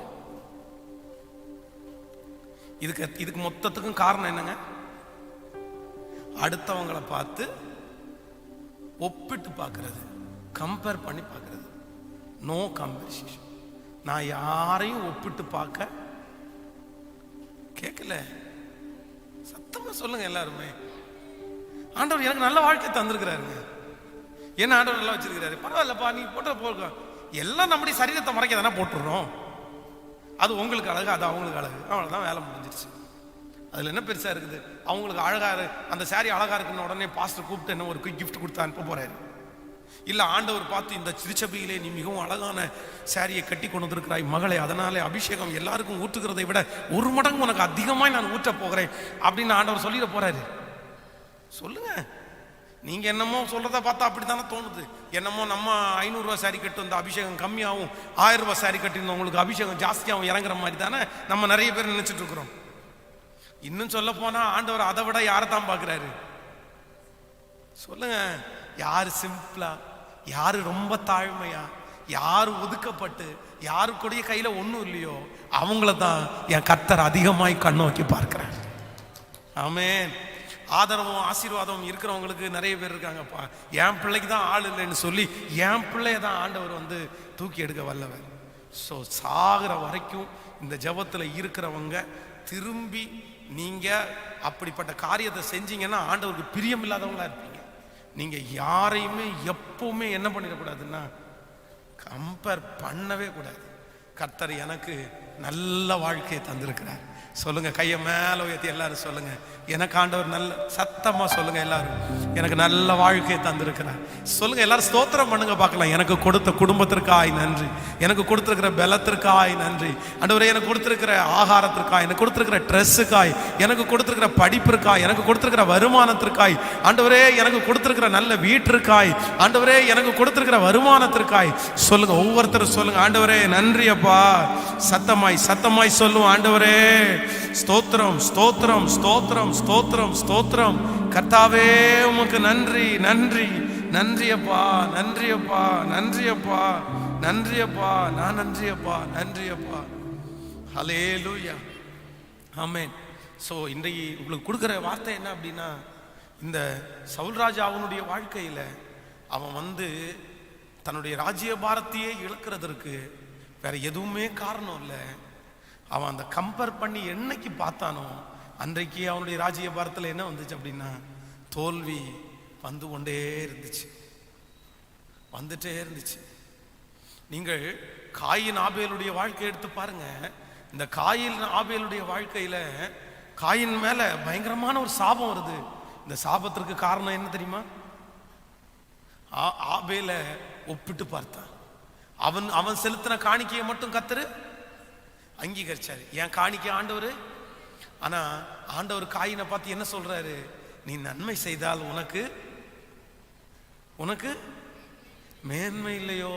S1: இதுக்கு மொத்தத்துக்கும் காரணம் என்னங்க? அடுத்தவங்களை பார்த்து ஒப்பிட்டு பார்க்கறது, கம்பேர் பண்ணி பார்க்கறது. No comparison. நான் யாரையும் ஒப்பிட்டு பார்க்க கேட்கல. சத்தமா சொல்லுங்க எல்லாருமே. ஆண்டவர் எனக்கு நல்ல வாழ்க்கை தந்திருக்கிறாருங்க, என்ன ஆண்டவர் நல்லா வச்சிருக்கிறாரு. பரவாயில்லப்பா, நீ போட்ட போக எல்லாம் நம்முடைய சரீரத்தை மறைக்க தானே போட்டுடுறோம். அது உங்களுக்கு அழகு, அது அவங்களுக்கு அழகு, அவ்வளவுதான், வேலை முடிஞ்சிருச்சு. அதுல என்ன பெருசா இருக்குது? அவங்களுக்கு அழகா அந்த சாரி அழகா இருக்குன்னு உடனே பாஸ்டர் கூப்பிட்டு என்ன ஒரு கிஃப்ட் கொடுத்து அனுப்ப போறாரு. இல்ல ஆண்டவர் பார்த்து இந்த திருச்சபையிலே நீ மிகவும் அழகான சாரியை கட்டி கொண்டு வந்திருக்கிறாய் மகளே, அதனாலே அபிஷேகம் எல்லாருக்கும் ஊற்றுகிறதை விட 1 மடங்கு உனக்கு அதிகமாய் நான் ஊற்ற போகிறேன் அப்படின்னு ஆண்டவர் சொல்லிட போறாரு. சொல்லுங்க. நீங்க என்னமோ சொல்றத பார்த்தா அப்படித்தானே தோணுது. என்னமோ நம்ம 500 ரூபாய் சாரி கட்டு வந்த அபிஷேகம் கம்மியாகும், 1000 ரூபாய் சாரி கட்டிருந்தவங்களுக்கு அபிஷேகம் ஜாஸ்தியாகவும் இறங்குற மாதிரி தானே நம்ம நிறைய பேர் நினைச்சிட்டு இருக்கிறோம். இன்னும் சொல்ல போனா ஆண்டவர் அதை விட யாரை தான் பார்க்கிறாரு? சொல்லுங்க. யாரு சிம்பிளா, யாரு ரொம்ப தாழ்மையா, யாரு ஒதுக்கப்பட்டு, யாருக்குடைய கையில ஒண்ணும் இல்லையோ அவங்கள தான் என் கர்த்தர் அதிகமாய் கண்ணோக்கி பார்க்கிறார். ஆமென். ஆதரவும் ஆசீர்வாதமும் இருக்கிறவங்களுக்கு நிறைய பேர் இருக்காங்கப்பா. என் பிள்ளைக்கு தான் ஆள் இல்லைன்னு சொல்லி என் பிள்ளைய தான் ஆண்டவர் வந்து தூக்கி எடுக்க வல்லவர். ஸோ சாகிற வரைக்கும் இந்த ஜெபத்தில் இருக்கிறவங்க திரும்பி நீங்க அப்படிப்பட்ட காரியத்தை செஞ்சீங்கன்னா ஆண்டவருக்கு பிரியம் இல்லாதவங்களா இருப்பீங்க. நீங்க யாரையுமே எப்பவுமே என்ன பண்ணிடக்கூடாதுன்னா கம்பேர் பண்ணவே கூடாது. கர்த்தர் எனக்கு நல்ல வாழ்க்கையை தந்திருக்கிறார். சொல்லுங்க, கையை மேல உயர்த்தி எல்லாரும் சொல்லுங்க, எனக்கு ஆண்டவர் நல்ல, சத்தமா சொல்லுங்க எல்லாரும், எனக்கு நல்ல வாழ்க்கையை தந்திருக்கிறார். சொல்லுங்க எல்லாரும், ஸ்தோத்திரம் பண்ணுங்க பார்க்கலாம். எனக்கு கொடுத்த குடும்பத்திற்காய் நன்றி, எனக்கு கொடுத்திருக்கிற பலத்திற்காய் நன்றி ஆண்டவரே, எனக்கு கொடுத்திருக்கிற ஆகாரத்திற்காய், எனக்கு கொடுத்திருக்கிற ட்ரெஸ்ஸுக்காய், எனக்கு கொடுத்திருக்கிற படிப்பிற்காய், எனக்கு கொடுத்திருக்கிற வருமானத்திற்காய் ஆண்டவரே, எனக்கு கொடுத்திருக்கிற நல்ல வீட்டிற்காய் ஆண்டவரே, எனக்கு கொடுத்திருக்கிற வருமானத்திற்காய் சொல்லுங்க, ஒவ்வொருத்தரும் சொல்லுங்க, ஆண்டவரே நன்றி அப்பா. சத்தமாய் சத்தமாய் சொல்லுவோம், ஆண்டவரே ஸ்தோத்திரம் ஸ்தோத்திரம் ஸ்தோத்திரம் ஸ்தோத்திரம் ஸ்தோத்திரம். கர்த்தாவே உமக்கு நன்றி நன்றி நன்றி அப்பா, நன்றி அப்பா, நன்றி அப்பா, நன்றி அப்பா, நான் நன்றி அப்பா, நன்றி அப்பா. ஹல்லேலூயா, ஆமென். ஸோ இன்றைக்கு உங்களுக்கு கொடுக்குற வார்த்தை என்ன அப்படின்னா, இந்த சவுல் ராஜா அவனுடைய வாழ்க்கையில் அவன் தன்னுடைய ராஜ்யபாரத்தையே இழக்கிறதற்கு வேற எதுவுமே காரணம் இல்லை. அவன் அந்த கம்பேர் பண்ணி என்னைக்கு பார்த்தானோ அன்றைக்கு அவனுடைய ராஜ்யபாரத்தில் என்ன வந்துச்சு அப்படின்னா, தோல்வி வந்து கொண்டே இருந்துச்சு, வந்துட்டே இருந்துச்சு. நீங்கள் காயின் ஆபேலுடைய வாழ்க்கை எடுத்து பாருங்க. இந்த காயின் ஆபேலுடைய வாழ்க்கையில காயின் மேல பயங்கரமான ஒரு சாபம் வருது. இந்த சாபத்திற்கு காரணம் என்ன தெரியுமா? ஆபேல ஒப்பிட்டு பார்த்தான். அவன் செலுத்தின காணிக்கையை மட்டும் கர்த்தர் அங்கீகரிச்சாரு. என் காணிக்கை ஆண்டவர். ஆனா ஆண்டவர் காயினை பார்த்து என்ன சொல்றாரு? நீ நன்மை செய்தால் உனக்கு உனக்கு மேன்மை இல்லையோ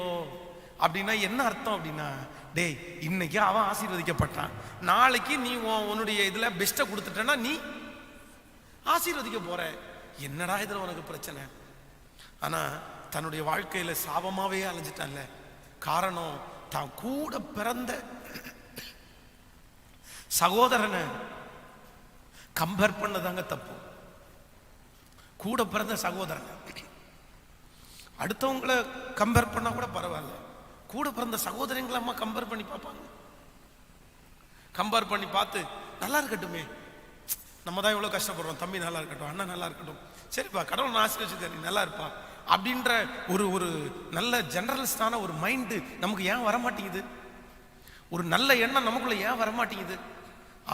S1: அப்படின்னா என்ன அர்த்தம் அப்படின்னா, டேய் இன்னைக்கு அவன் ஆசீர்வதிக்கப்பட்டான், நாளைக்கு நீ உன்னுடைய இதுல பெஸ்ட்டை கொடுத்துட்டனா நீ ஆசீர்வதிக்க போற. என்னடா இதுல உனக்கு பிரச்சனை? ஆனா தன்னுடைய வாழ்க்கையில சாபமாவே அலைஞ்சிட்டான்ல. காரணம், தான் கூட பிறந்த சகோதரனை கம்பேர் பண்ணதாங்க தப்பு. கூட பிறந்த சகோதரன் அடுத்தவங்களை கம்பேர் பண்ணா கூட பரவாயில்ல, கூட பிறந்த சகோதரங்களை அம்மா கம்பேர் பண்ணி பார்ப்பாங்க. கம்பேர் பண்ணி பார்த்து நல்லா இருக்கட்டுமே, நம்ம தான் இவ்வளவு கஷ்டப்படுறோம், தம்பி நல்லா இருக்கட்டும், அண்ணா நல்லா இருக்கட்டும், சரிப்பா கடவுள் ஆசீர்வதிச்சு நீ நல்லா இருப்பா அப்படின்ற ஒரு நல்ல ஜெனரலிஸ்டான ஒரு மைண்டு நமக்கு ஏன் வரமாட்டேங்குது? ஒரு நல்ல எண்ணம் நமக்குள்ள ஏன் வரமாட்டேங்குது?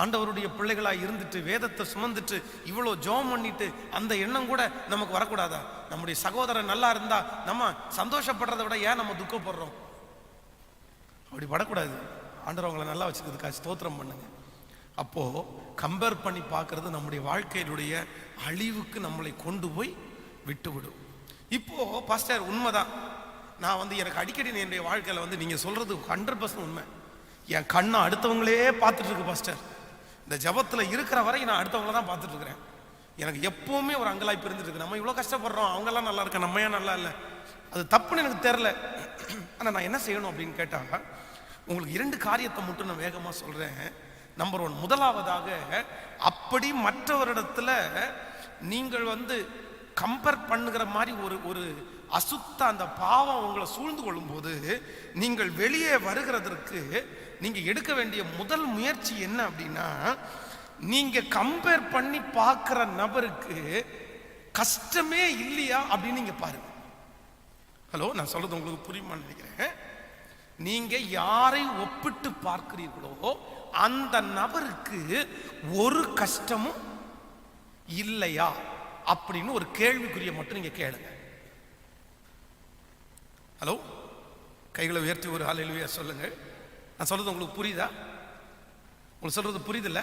S1: ஆண்டவருடைய பிள்ளைகளாக இருந்துட்டு வேதத்தை சுமந்துட்டு இவ்வளோ ஜெபம் பண்ணிட்டு அந்த எண்ணம் கூட நமக்கு வரக்கூடாதா? நம்முடைய சகோதரன் நல்லா இருந்தா நம்ம சந்தோஷப்படுறதை விட ஏன் நம்ம துக்கப்படுறோம்? அப்படி படக்கூடாது. ஆண்டவர் அவங்களை நல்லா வச்சுக்கிறதுக்காக ஸ்தோத்திரம் பண்ணுங்க. அப்போ கம்பேர் பண்ணி பார்க்கறது நம்முடைய வாழ்க்கையினுடைய அழிவுக்கு நம்மளை கொண்டு போய் விட்டுவிடும். இப்போ பாஸ்டர் உண்மைதான், நான் எனக்கு அடிக்கடி என்னுடைய வாழ்க்கையில் நீங்க சொல்றது 100% உண்மை. என் கண்ணை அடுத்தவங்களே பார்த்துட்டு இருக்கு பாஸ்டர். இந்த ஜபத்தில் இருக்கிற வரை நான் அடுத்தவங்கள தான் பார்த்துட்டு இருக்கிறேன். எனக்கு எப்பவுமே ஒரு அங்கலாய்ப்பு இருந்துட்டு இருக்கு. நம்ம இவ்வளோ கஷ்டப்படுறோம், அவங்கெல்லாம் நல்லா இருக்க, நம்ம ஏன் நல்லா இல்லை? அது தப்புன்னு எனக்கு தெரில. ஆனால் நான் என்ன செய்யணும் அப்படின்னு கேட்டால், உங்களுக்கு 2 காரியத்தை மட்டும் நான் வேகமாக சொல்கிறேன். நம்பர் 1, முதலாவதாக, அப்படி மற்றவரிடத்துல நீங்கள் கம்பேர் பண்ணுகிற மாதிரி ஒரு அசுத்த அந்த பாவம் உங்களை சூழ்ந்து கொள்ளும் போது நீங்கள் வெளியே வருகிறதற்கு நீங்க எடுக்க வேண்டிய முதல் முயற்சி என்ன அப்படின்னா, நீங்க கம்பேர் பண்ணி பார்க்கிற நபருக்கு கஷ்டமே இல்லையா அப்படின்னு நீங்க பாருங்க. ஹலோ, நான் சொல்றது உங்களுக்கு புரியுமான்னு நினைக்கிறேன். நீங்க யாரை ஒப்பிட்டு பார்க்கிறீர்களோ அந்த நபருக்கு ஒரு கஷ்டமும் இல்லையா அப்படின்னு ஒரு கேள்விக்குரிய மட்டும் நீங்க கேளுங்க. ஹலோ, கைகளை உயர்த்தி ஒரு ஹல்லேலூயா சொல்லுங்க. நான் சொல்றது உங்களுக்கு புரியுதா? உங்களுக்கு சொல்றது புரியுதில்ல?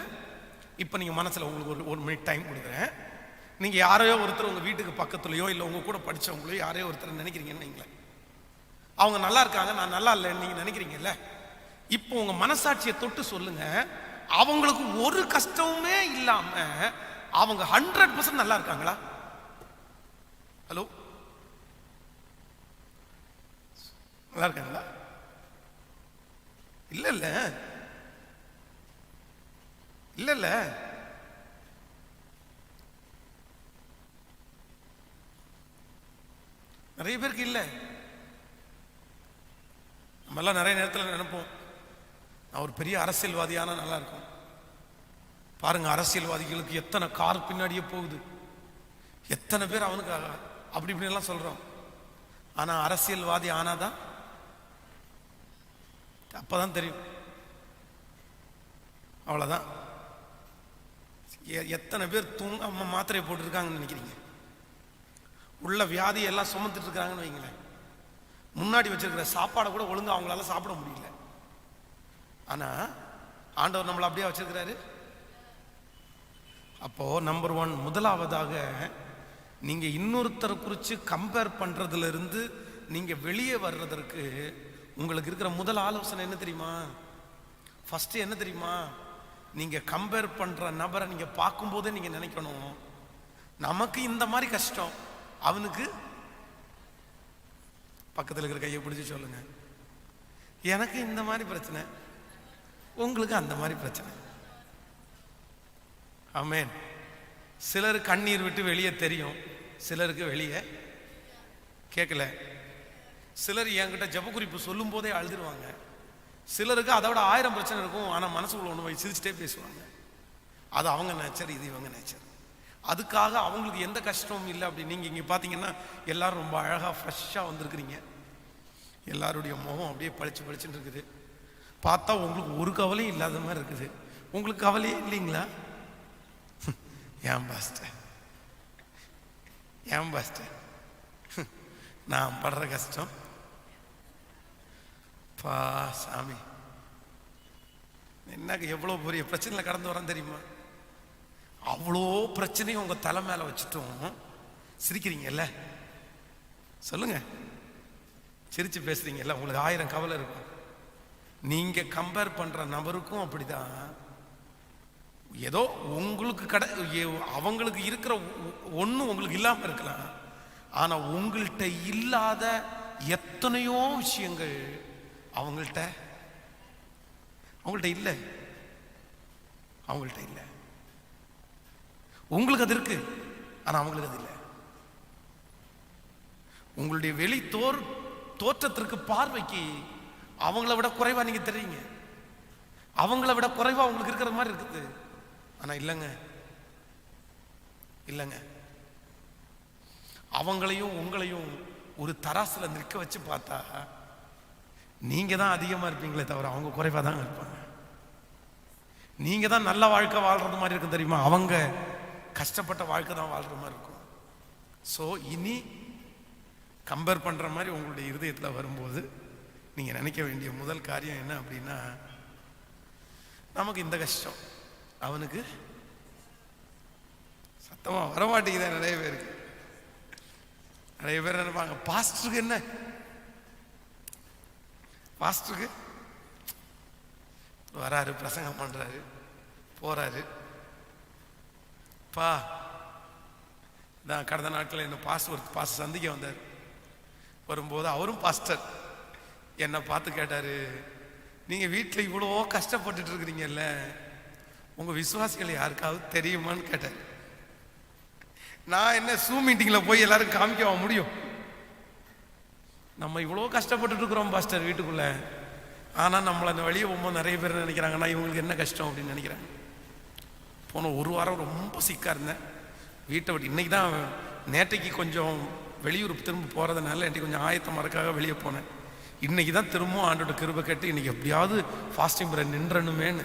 S1: இப்போ நீங்க மனசுல உங்களுக்கு ஒரு மினிட் டைம் கொடுக்குறேன். நீங்க யாரையோ ஒருத்தர் உங்க வீட்டுக்கு பக்கத்துலயோ இல்லை உங்க கூட படிச்சவங்களோ யாரையோ ஒருத்தர் நினைக்கிறீங்கன்னு நீங்களே, அவங்க நல்லா இருக்காங்க, நான் நல்லா இல்லைன்னு நீங்க நினைக்கிறீங்கல்ல. இப்போ உங்க மனசாட்சியை தொட்டு சொல்லுங்க, அவங்களுக்கு ஒரு கஷ்டமுமே இல்லாம அவங்க 100% நல்லா இருக்காங்களா? ஹலோ, நல்லா இருக்காங்களா? இல்ல இல்ல இல்ல இல்ல நிறைய பேருக்கு இல்ல. நம்ம எல்லாம் நிறைய நேரத்தில் நினைப்போம், நான் ஒரு பெரிய அரசியல்வாதியான நல்லா இருக்கும். பாருங்க, அரசியல்வாதிகளுக்கு எத்தனை கார் பின்னாடியே போகுது, எத்தனை பேர் அவனுக்கு அப்படி இப்படி எல்லாம் சொல்றோம். ஆனா அரசியல்வாதி ஆனாதான் அப்பதான் தெரியும். அவ்வளவுதான். எத்தனை பேர் தூங்காம மாத்திரையை போட்டுருக்காங்கன்னு நினைக்கிறீங்க? உள்ள வியாதியை எல்லாம் சுமந்துட்டு இருக்காங்கன்னு வைங்களேன். முன்னாடி வச்சிருக்கிற சாப்பாடை கூட ஒழுங்கா அவங்களால சாப்பிட முடியல. ஆனா ஆண்டவர் நம்மளை அப்படியே வச்சிருக்கிறாரு. அப்போ நம்பர் 1, முதலாவதாக நீங்க இன்னொருத்தரை குறித்து கம்பேர் பண்றதுல இருந்து நீங்க வெளியே வர்றதற்கு உங்களுக்கு இருக்கிற முதல் ஆலோசனை என்ன தெரியுமா? ஃபர்ஸ்ட் என்ன தெரியுமா? நீங்க கம்பேர் பண்ற நபரை நீங்க பார்க்கும் போதே நீங்க நினைக்கணும், நமக்கு இந்த மாதிரி கஷ்டம், அவனுக்கு. பக்கத்தில் இருக்கிற கையை பிடிச்சி சொல்லுங்க, எனக்கு இந்த மாதிரி பிரச்சனை, உங்களுக்கு அந்த மாதிரி பிரச்சனை. ஆமென். சிலர் கண்ணீர் விட்டு வெளியே தெரியும், சிலருக்கு வெளியே கேட்கல. சிலர் என்கிட்ட ஜெப குறிப்பு சொல்லும் போதே அழுதுருவாங்க. சிலருக்கு அதை விட 1000 பிரச்சனை இருக்கும், ஆனால் மனசுக்குள்ள ஒன்று போய் சிரிச்சுட்டே பேசுவாங்க. அது அவங்க நேச்சர், இது இவங்க நேச்சர். அதுக்காக அவங்களுக்கு எந்த கஷ்டமும் இல்லை. அப்படி நீங்கள் இங்கே பார்த்தீங்கன்னா எல்லாரும் ரொம்ப அழகாக ஃப்ரெஷ்ஷாக வந்திருக்கிறீங்க. எல்லாருடைய முகம் அப்படியே பளிச்சு பளிச்சுன்னு இருக்குது. பார்த்தா உங்களுக்கு ஒரு கவலையும் இல்லாத மாதிரி இருக்குது. உங்களுக்கு கவலையே இல்லைங்களா? ஏன் பாஸ்டர், ஏன் பாஸ்டர் நான் படுற கஷ்டம் பா சாமி, என்னக்கு எவ்வளோ பெரிய பிரச்சனையில் கடந்து வரேன் தெரியுமா? அவ்வளோ பிரச்சனையும் உங்க தலை மேல வச்சுட்டும் சிரிக்கிறீங்கல்ல? சொல்லுங்க, சிரிச்சு பேசுறீங்கல்ல? உங்களுக்கு 1000 கவலை இருக்கும். நீங்க கம்பேர் பண்ற நபருக்கும் அப்படிதான். ஏதோ உங்களுக்கு அவங்களுக்கு இருக்கிற ஒண்ணு உங்களுக்கு இல்லாம இருக்கலாம், ஆனா உங்கள்கிட்ட இல்லாத எத்தனையோ விஷயங்கள் அவங்கள்ட்ட இல்லை. அவங்கள்ட்ட இல்லை, உங்களுக்கு அது இருக்கு, ஆனா அவங்களுக்கு அது இல்லை. உங்களுடைய வெளி தோற்றத்திற்கு பார்வைக்கு அவங்கள விட குறைவா நீங்க தெரியுங்க, அவங்கள விட குறைவா உங்களுக்கு இருக்கிற மாதிரி இருக்குது. ஆனா இல்லைங்க, இல்லைங்க. அவங்களையும் உங்களையும் ஒரு தராசுல நிற்க வச்சு பார்த்தா நீங்க தான் அதிகமா இருப்பீங்களே தவிர அவங்க குறைவா தான் இருப்பாங்க. நீங்க தான் நல்ல வாழ்க்கை வாழ்றது மாதிரி இருக்கும் தெரியுமா, அவங்க கஷ்டப்பட்ட வாழ்க்கை தான் வாழ்ற மாதிரி இருக்கும். ஸோ இனி கம்பேர் பண்ற மாதிரி உங்களுடைய இருதயத்தில் வரும்போது நீங்க நினைக்க வேண்டிய முதல் காரியம் என்ன அப்படின்னா, நமக்கு இந்த கஷ்டம், அவனுக்கு சத்தமா வரமாட்டேங்குது. நிறைய பேர் நினைப்பாங்க, பாஸ்டருக்கு என்ன, பாஸ்டருக்கு வராரு, பிரசங்கம் பண்றாரு, போறாரு. பா நான் கடந்த நாட்களில் என்ன பாஸ்டர் சந்திக்க வந்தார். வரும்போது அவரும் பாஸ்டர் என்னை பார்த்து கேட்டாரு, நீங்க வீட்டில் இவ்வளோ கஷ்டப்பட்டுட்டு இருக்கிறீங்கல்ல, உங்க விசுவாசிகள் யாருக்காவது தெரியுமான்னு கேட்டார். நான் என்ன ஜூம் மீட்டிங்ல போய் எல்லாரும் காமிக்கவா முடியும்? நம்ம இவ்வளோ கஷ்டப்பட்டுட்டு இருக்கிறோம் பாஸ்டர் வீட்டுக்குள்ள, ஆனா நம்மளை அந்த வழியை போகும்போது நிறைய பேர் நினைக்கிறாங்கன்னா இவங்களுக்கு என்ன கஷ்டம் அப்படின்னு நினைக்கிறாங்க. போன ஒரு வாரம் ரொம்ப சிக்கா இருந்தேன், வீட்டை விட்டு. இன்னைக்கு தான், நேற்றைக்கு கொஞ்சம் வெளியூர் திரும்ப போறதுனால இன்னைக்கு கொஞ்சம் ஆயத்தமறக்காக வெளியே போனேன். இன்னைக்கு தான் திரும்பவும் ஆண்டோட கிருபை கேட்டு இன்னைக்கு எப்படியாவது ஃபாஸ்டிங் பிரேக் நின்றணுமேன்னு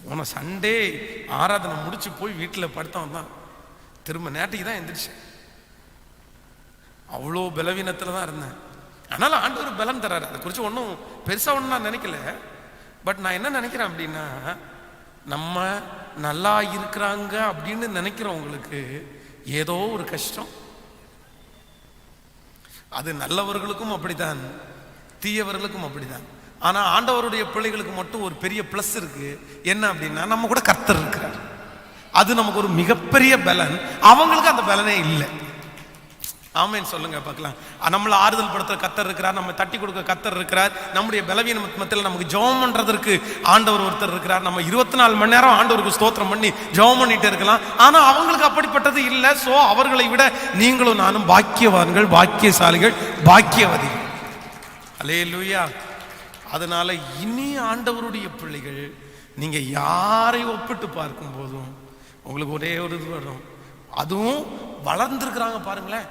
S1: போன சண்டே ஆராதனை முடிச்சு போய் வீட்டில் படுத்தவன் தான் திரும்ப நேற்றைக்கு தான் எந்திரிச்சேன். அவ்வளோ பலவீனத்தில் தான் இருந்தேன். அதனால ஆண்டவர் பலம் தர்றாரு. அதை குறித்து ஒன்றும் பெருசாக ஒன்றும் நான் நினைக்கல. பட் நான் என்ன நினைக்கிறேன் அப்படின்னா, நம்ம நல்லா இருக்கிறாங்க அப்படின்னு நினைக்கிறவங்களுக்கு ஏதோ ஒரு கஷ்டம். அது நல்லவர்களுக்கும் அப்படித்தான், தீயவர்களுக்கும் அப்படித்தான். ஆனா ஆண்டவருடைய பிள்ளைகளுக்கு மட்டும் ஒரு பெரிய பிளஸ் இருக்கு. என்ன அப்படின்னா, நம்ம கூட கர்த்தர் இருக்கிறார். அது நமக்கு ஒரு மிகப்பெரிய பலன். அவங்களுக்கு அந்த பலனே இல்லை. ஆமென் சொல்லுங்க பார்க்கலாம். நம்மளை ஆறுதல் படுத்துற கர்த்தர் இருக்கிறார், நம்ம தட்டி கொடுக்க கர்த்தர் இருக்கிறார், நம்முடைய பலவீன மத்தியில் நமக்கு ஜெபம் பண்றதற்கு ஆண்டவர் ஒருத்தர் இருக்கிறார். நம்ம 24 மணி நேரம் ஆண்டவருக்கு ஸ்தோத்திரம் பண்ணி ஜெபம் பண்ணிட்டு இருக்கலாம். ஆனா அவங்களுக்கு அப்படிப்பட்டது இல்லை. சோ அவர்களை விட நீங்களும் நானும் பாக்கியவான்கள், பாக்கியசாலிகள், பாக்கியவதிகள். அல்லேலூயா. அதனால இனி ஆண்டவருடைய பிள்ளைகள், நீங்க யாரை ஒப்பிட்டு பார்க்கும் போதும் உங்களுக்கு ஒரே ஒரு இது வரும். அதுவும் வளர்ந்துருக்கிறாங்க பாருங்களேன்.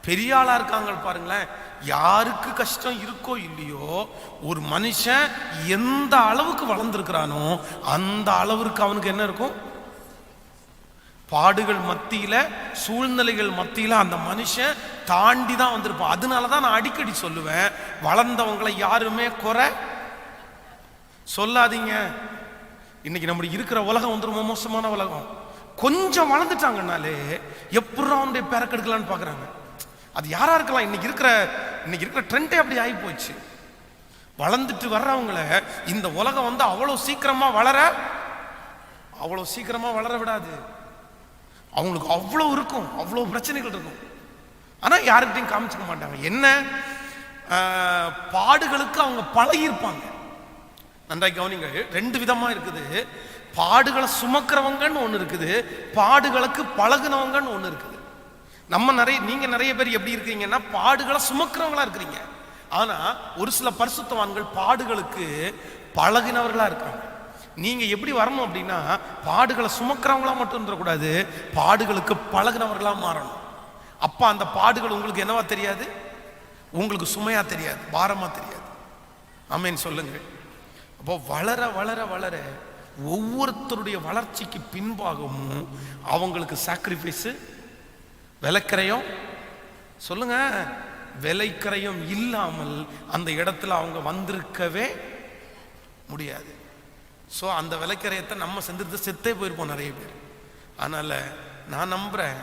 S1: பெரிய ஆளா இருக்காங்க பாருங்களேன். யாருக்கு கஷ்டம் இருக்கோ இல்லையோ, ஒரு மனுஷன் எந்த அளவுக்கு வளர்ந்துருக்கிறானோ அந்த அளவுக்கு அவனுக்கு என்ன இருக்கும்? பாடுகள் மத்தியில, சூழ்நிலைகள் மத்தியில அந்த மனுஷன் தாண்டி தான் வந்திருப்பான். அதனாலதான் நான் அடிக்கடி சொல்லுவேன், வளர்ந்தவங்களை யாருமே குறை சொல்லாதீங்க. இன்னைக்கு நம்முடைய இருக்கிற உலகம் வந்து ரொம்ப மோசமான உலகம். கொஞ்சம் வளர்ந்துட்டாங்கன்னாலே எப்படி அவனுடைய பேரக்கெடுக்கலான்னு பாக்குறாங்க. அது யாரா இருக்கலாம். இன்னைக்கு இருக்கிற ட்ரெண்டே அப்படி ஆகி போச்சு. வளர்ந்துட்டு வர்றவங்கள இந்த உலகம் வந்து அவ்வளவு சீக்கிரமா வளர விடாது. அவங்களுக்கு அவ்வளவு இருக்கும், அவ்வளவு பிரச்சனைகள் இருக்கும். ஆனா யாருக்கிட்டையும் காமிச்சுக்க மாட்டாங்க. என்ன பாடுகளுக்கு அவங்க பழகி இருப்பாங்க. நன்றாய் கவனிங்க, ரெண்டு விதமா இருக்குது. பாடுகளை சுமக்கிறவங்கன்னு ஒண்ணு இருக்குது, பாடுகளுக்கு பழகுனவங்கன்னு ஒண்ணு இருக்குது. நீங்க நிறைய பேர் எப்படி இருக்கீங்கன்னா பாடுகளை சுமக்கிறவங்களா இருக்கிறீங்க. ஆனா ஒரு சில பரிசுத்தவான்கள் பாடுகளுக்கு பழகினவர்களா இருக்காங்க. நீங்க எப்படி வரணும் அப்படின்னா, பாடுகளை சுமக்கிறவங்களா மட்டும் இருக்கக்கூடாது, பாடுகளுக்கு பழகினவர்களா மாறணும். அப்ப அந்த பாடுகள் உங்களுக்கு என்னவா தெரியாது? உங்களுக்கு சுமையா தெரியாது, பாரமா தெரியாது. ஆமென் சொல்லுங்க. அப்போ வளர வளர வளர ஒவ்வொருத்தருடைய வளர்ச்சிக்கு பின்பாகவும் அவங்களுக்கு சாக்ரிஃபைஸ், விலைக்கரையும் சொல்லுங்க, விலைக்கரையும் இல்லாமல் அந்த இடத்துல அவங்க வந்திருக்கவே முடியாது. ஸோ அந்த விலைக்கரையத்தை நம்ம செஞ்சுட்டு செத்தே போயிருப்போம் நிறைய பேர். அதனால நான் நம்புறேன்,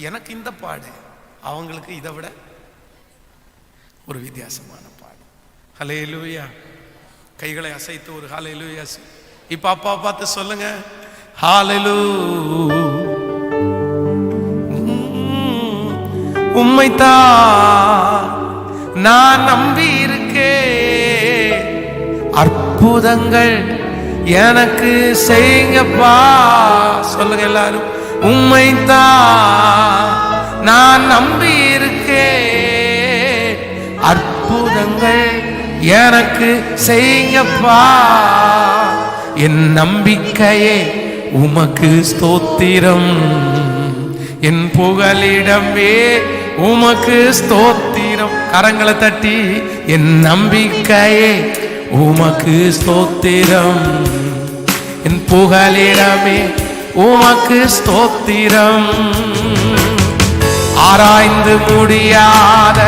S1: எனக்கு இந்த பாடு அவங்களுக்கு இதை விட ஒரு வித்தியாசமான பாடு. ஹல்லேலூயா. கைகளை அசைத்து ஒரு ஹல்லேலூயா. இப்ப அப்பா பார்த்து சொல்லுங்க, ஹல்லேலூயா. உம்மைத்தான் நான் நம்பி இருக்கேன், அற்புதங்கள் எனக்கு செய்யுங்கப்பா. சொல்லுங்க எல்லாரும், உம்மைத்தான் நான் நம்பி இருக்கேன், அற்புதங்கள் எனக்கு செய்யுங்கப்பா. என் நம்பிக்கையே உமக்கு ஸ்தோத்திரம், என் புகலிடமே உமக்கு ஸ்தோத்திரம். கரங்களை தட்டி, என் நம்பிக்கையே உமக்கு ஸ்தோத்திரம், என் புகலிடமே உமக்கு ஸ்தோத்திரம். ஆராய்ந்து முடியாத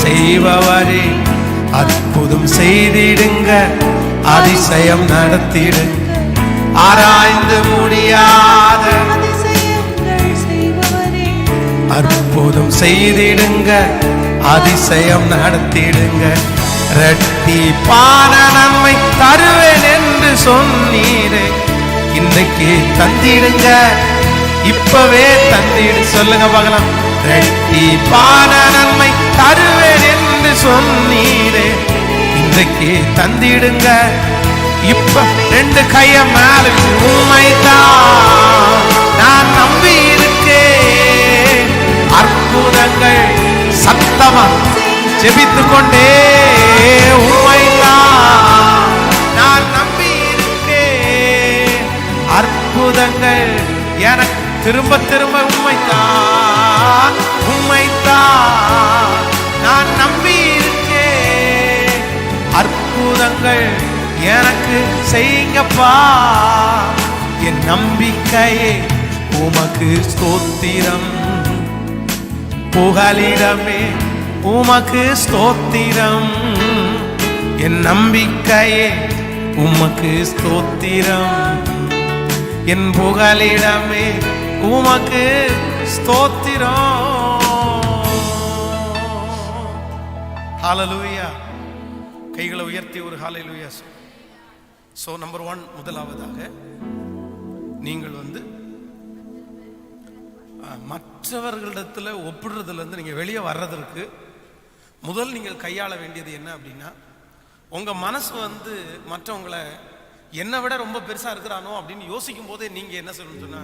S1: செய்பவரே, அற்புதம் செய்திடுங்க, அதிசயம் நடத்திடுங்க. ஆராய்ந்து முடியாத அற்புதம் செய்திடுங்க, அதிசயம் நடத்திடுங்க. இரட்டிப்பான நன்மை தருவேன் என்று சொன்னீரே, இன்றைக்கு தந்திடுங்க, இப்பவே தந்திடு. சொல்லுங்க பார்க்கலாம், இரட்டிப்பான நன்மை தருவேன் என்று சொன்னீரே, இன்றைக்கு தந்திடுங்க, இப்ப ரெண்டு கைய மேல. உம்மைத்தான் நான் நம்பி இருக்கேன், அற்புதங்கள் சத்தமா ஜெபித்துக் கொண்டே, உம்மைத்தான் நான் நம்பி இருக்கேன், அற்புதங்கள் எனக்கு திரும்ப திரும்ப. உம்மைத்தான் நான் நம்பி இருக்கேன், அற்புதங்கள் எனக்கு செய்யுங்கப்பா. என் நம்பிக்கையே உமக்கு ஸ்தோத்திரம், புகலிடமே உமக்கு ஸ்தோத்திரம். என் நம்பிக்கையே உமக்கு ஸ்தோத்திரம், என் புகலிடமே உமக்கு ஸ்தோத்திரம். ஹல்லேலூயா. கைகளை உயர்த்தி ஒரு ஹல்லேலூயா. சோ நம்பர் 1, முதலாவதாக நீங்கள் மற்றவர்களிடத்துல ஒப்பிடுறதுல இருந்து நீங்க வெளியே வர்றதற்கு முதல் நீங்கள் கையாள வேண்டியது என்ன அப்படின்னா, உங்க மனசு மற்றவங்களை என்னை விட ரொம்ப பெருசா இருக்கிறானோ அப்படின்னு யோசிக்கும் போதே நீங்க என்ன சொல்லணும்னு சொன்னா,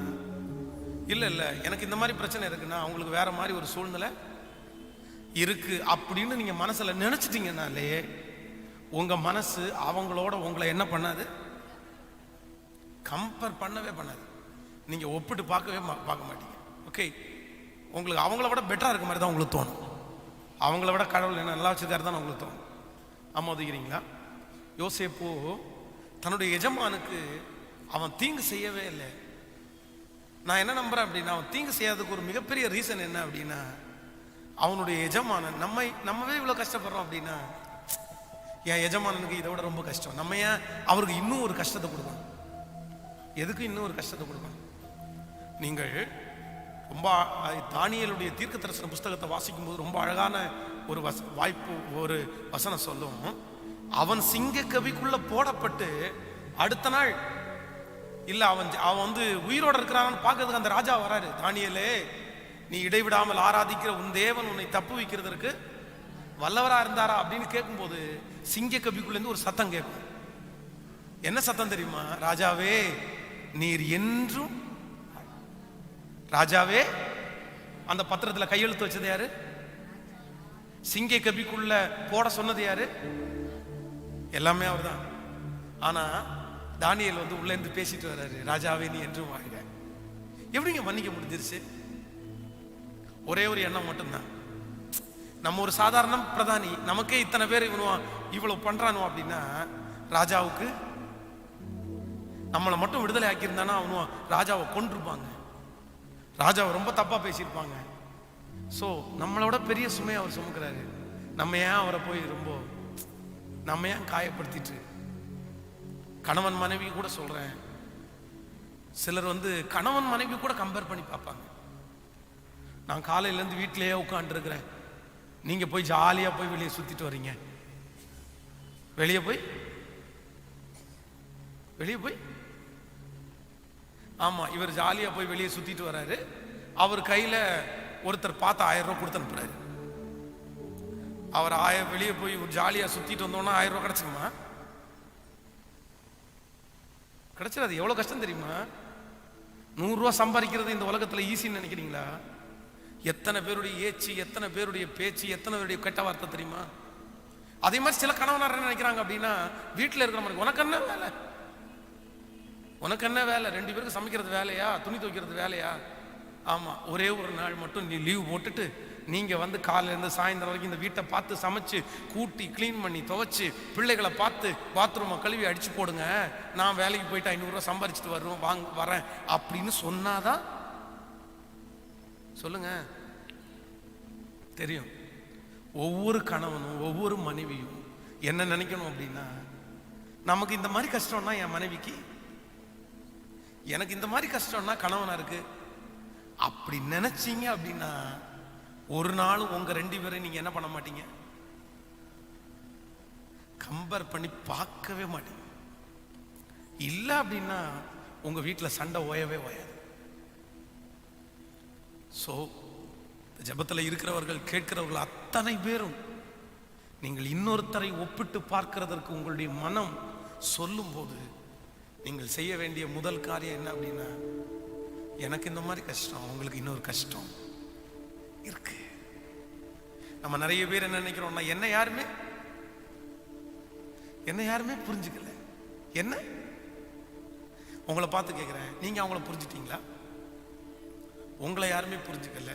S1: இல்ல இல்ல எனக்கு இந்த மாதிரி பிரச்சனை இருக்குன்னா அவங்களுக்கு வேற மாதிரி ஒரு சூழ்நிலை இருக்கு அப்படின்னு நீங்க மனசுல நினைச்சிட்டீங்கன்னாலே உங்க மனசு அவங்களோட உங்களை என்ன பண்ணாது, கம்பேர் பண்ணவே பண்ணாது. நீங்க ஒப்பிட்டு பார்க்க மாட்டீங்க. ஓகே, உங்களுக்கு அவங்கள விட பெட்டராக இருக்க மாதிரி தான் உங்களுக்கு தோணும். அவங்கள விட கடவுள் என்ன நல்லா வச்சுருக்காரு தான் உங்களுக்கு தோணும். ஆமாம், ஒதுக்கிறீங்களா? யோசேப்பு தன்னுடைய எஜமானுக்கு அவன் தீங்கு செய்யவே இல்லை. நான் என்ன நம்புறேன் அப்படின்னா, அவன் தீங்கு செய்யாததுக்கு ஒரு மிகப்பெரிய ரீசன் என்ன அப்படின்னா, அவனுடைய எஜமானன் நம்மவே இவ்வளோ கஷ்டப்படுறோம் அப்படின்னா, என் எஜமானனுக்கு இதை விட ரொம்ப கஷ்டம், நம்ம ஏன் அவருக்கு இன்னும் ஒரு கஷ்டத்தை கொடுக்கணும்? எதுக்கு இன்னும் ஒரு கஷ்டத்தை கொடுக்கணும்? நீங்கள் ரொம்ப தானியேலுடைய தீர்க்க தரிசன புஸ்தகத்தை வாசிக்கும் போது ரொம்ப அழகான ஒரு வாய்ப்பு, ஒரு வசனம் சொல்லும். அவன் சிங்க கவிக்குள்ள போடப்பட்டு அடுத்த நாள் இல்ல அவன் வந்து உயிரோட இருக்கிறான்னு பார்க்கறதுக்கு அந்த ராஜா வராரு. தானியேலே, நீ இடைவிடாமல் ஆராதிக்கிற உன் தேவன் உன்னை தப்பு வைக்கிறதுக்கு வல்லவரா இருந்தாரா அப்படின்னு கேட்கும்போது சிங்க கவிக்குள்ள இருந்து ஒரு சத்தம் கேட்கும். என்ன சத்தம் தெரியுமா? ராஜாவே நீர் என்றும். ராஜாவே, அந்த பத்திரத்துல கையெழுத்து வச்சது யாரு? சிங்க கபிக்குள்ள போட சொன்னது யாரு? எல்லாமே அவர் தான். ஆனா தானியேல் வந்து உள்ள இருந்து பேசிட்டு வர்றாரு, ராஜாவே நீ என்றும் வாழ்க. எப்படிங்க மன்னிக்க முடிஞ்சிருச்சு? ஒரே ஒரு எண்ணம் மட்டும்தான். நம்ம ஒரு சாதாரண பிரதானி, நமக்கே இத்தனை பேர் இவ்வளவு பண்றானோ அப்படின்னா, ராஜாவுக்கு நம்மளை மட்டும் விடுதலை ஆக்கியிருந்தானா அவனும் ராஜாவை கொண்டிருப்பாங்க, ராஜாவை ரொம்ப தப்பா பேசியிருப்பாங்க. ஸோ நம்மளோட பெரிய சுமையை அவர் சுமக்கிறாரு. நம்ம ஏன் அவரை போய் நம்ம ஏன் காயப்படுத்திட்டு? கணவன் மனைவி கூட சொல்றேன், சிலர் வந்து கணவன் மனைவி கூட கம்பேர் பண்ணி பார்ப்பாங்க. நான் காலையிலேருந்து வீட்டிலேயே உட்காந்துருக்கிறேன், நீங்க போய் ஜாலியா போய் வெளியே சுத்திட்டு வர்றீங்க. வெளியே போய் ஆமா, இவர் ஜாலியா போய் வெளியே சுத்திட்டு வர்றாரு. அவர் கையில ஒருத்தர் பார்த்து 1000 ரூபாய் கொடுத்து அனுப்புறாரு. அவர் வெளியே போய் ஒரு ஜாலியா சுத்திட்டு வந்தோம்னா 1000 ரூபாய் கிடைச்சுக்குமா? கிடைச்சிடாது. எவ்வளவு கஷ்டம் தெரியுமா? 100 ரூபாய் சம்பாதிக்கிறது இந்த உலகத்துல ஈஸின்னு நினைக்கிறீங்களா? எத்தனை பேருடைய ஏச்சு, எத்தனை பேருடைய பேச்சு, எத்தனை பேருடைய கெட்ட வார்த்தை தெரியுமா? அதே மாதிரி சில கணவனார் என்ன நினைக்கிறாங்க அப்படின்னா, வீட்டில் இருக்கிற மாதிரி உனக்கு என்ன வேலை, உனக்கு என்ன வேலை, 2 பேருக்கு சமைக்கிறது வேலையா, துணி துவைக்கிறது வேலையா? ஆமா, ஒரே ஒரு நாள் மட்டும் நீ லீவ் போட்டுட்டு நீங்க வந்து காலையில இருந்து சாயந்தரம் வரைக்கும் இந்த வீட்டை பார்த்து சமைச்சு கூட்டி கிளீன் பண்ணி துவைச்சு பிள்ளைகளை பார்த்து பாத்ரூமை கழுவி அடிச்சு போடுங்க, நான் வேலைக்கு போயிட்டு 500 ரூபாய் சம்பாரிச்சுட்டு வரேன் அப்படின்னு சொன்னாதான் சொல்லுங்க தெரியும். ஒவ்வொரு கணவனும் ஒவ்வொரு மனைவியும் என்ன நினைக்கணும் அப்படின்னா, நமக்கு இந்த மாதிரி கஷ்டம்னா என் மனைவிக்கு, எனக்கு இந்த மாதிரி கஷ்டம்னா கணவனா இருக்கு அப்படி நினைச்சீங்க அப்படின்னா, ஒரு நாளும் உங்க 2 பேரை நீங்க என்ன பண்ண மாட்டீங்க, கம்பேர் பண்ணி பார்க்கவே மாட்டீங்க. இல்ல அப்படின்னா உங்க வீட்டில் சண்டை ஓயவே ஓயாது. ஸோ ஜபத்தில் இருக்கிறவர்கள், கேட்கிறவர்கள் அத்தனை பேரும் நீங்கள் இன்னொருத்தரை ஒப்பிட்டு பார்க்கிறதற்கு உங்களுடைய மனம் சொல்லும் போது நீங்கள் செய்ய வேண்டிய முதல் காரியம் என்ன அப்படின்னா, எனக்கு இந்த மாதிரி கஷ்டம், உங்களுக்கு இன்னொரு கஷ்டம் இருக்கு. நம்ம நிறைய பேர் என்ன நினைக்கிறோம்னா, என்ன யாருமே புரிஞ்சுக்கல. என்ன உங்களை பார்த்து கேட்கிறேன், நீங்க அவங்கள புரிஞ்சுட்டீங்களா? உங்களை யாருமே புரிஞ்சுக்கல.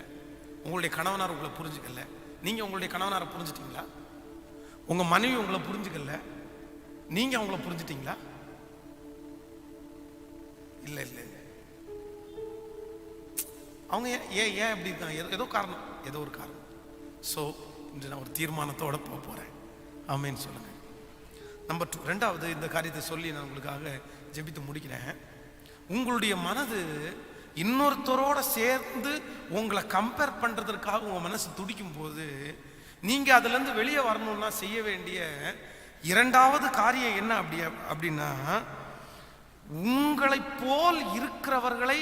S1: உங்களுடைய கணவனார் உங்களை புரிஞ்சுக்கல. நீங்க உங்களுடைய கணவனாரை புரிஞ்சுட்டீங்களா? உங்க மனைவி உங்களை புரிஞ்சுக்கல, நீங்க அவங்கள புரிஞ்சுட்டீங்களா? இல்ல இல்ல, அவங்க ஏன் எப்படி இருக்காங்க? ஏதோ ஒரு காரணம். ஸோ இன்று நான் ஒரு தீர்மானத்தோட போறேன். ஆமேன்னு சொல்லுங்க. நம்பர் 2, ரெண்டாவது இந்த காரியத்தை சொல்லி நான் உங்களுக்காக ஜெபித்து முடிக்கிறேன். உங்களுடைய மனது இன்னொருத்தரோட சேர்ந்து உங்களை கம்பேர் பண்றதற்காக உங்க மனசு துடிக்கும் போது, நீங்க அதுல இருந்து வெளியே வரணும்னா செய்ய வேண்டிய 2வது காரியம் என்ன அப்படின்னா, உங்களை போல் இருக்கிறவர்களை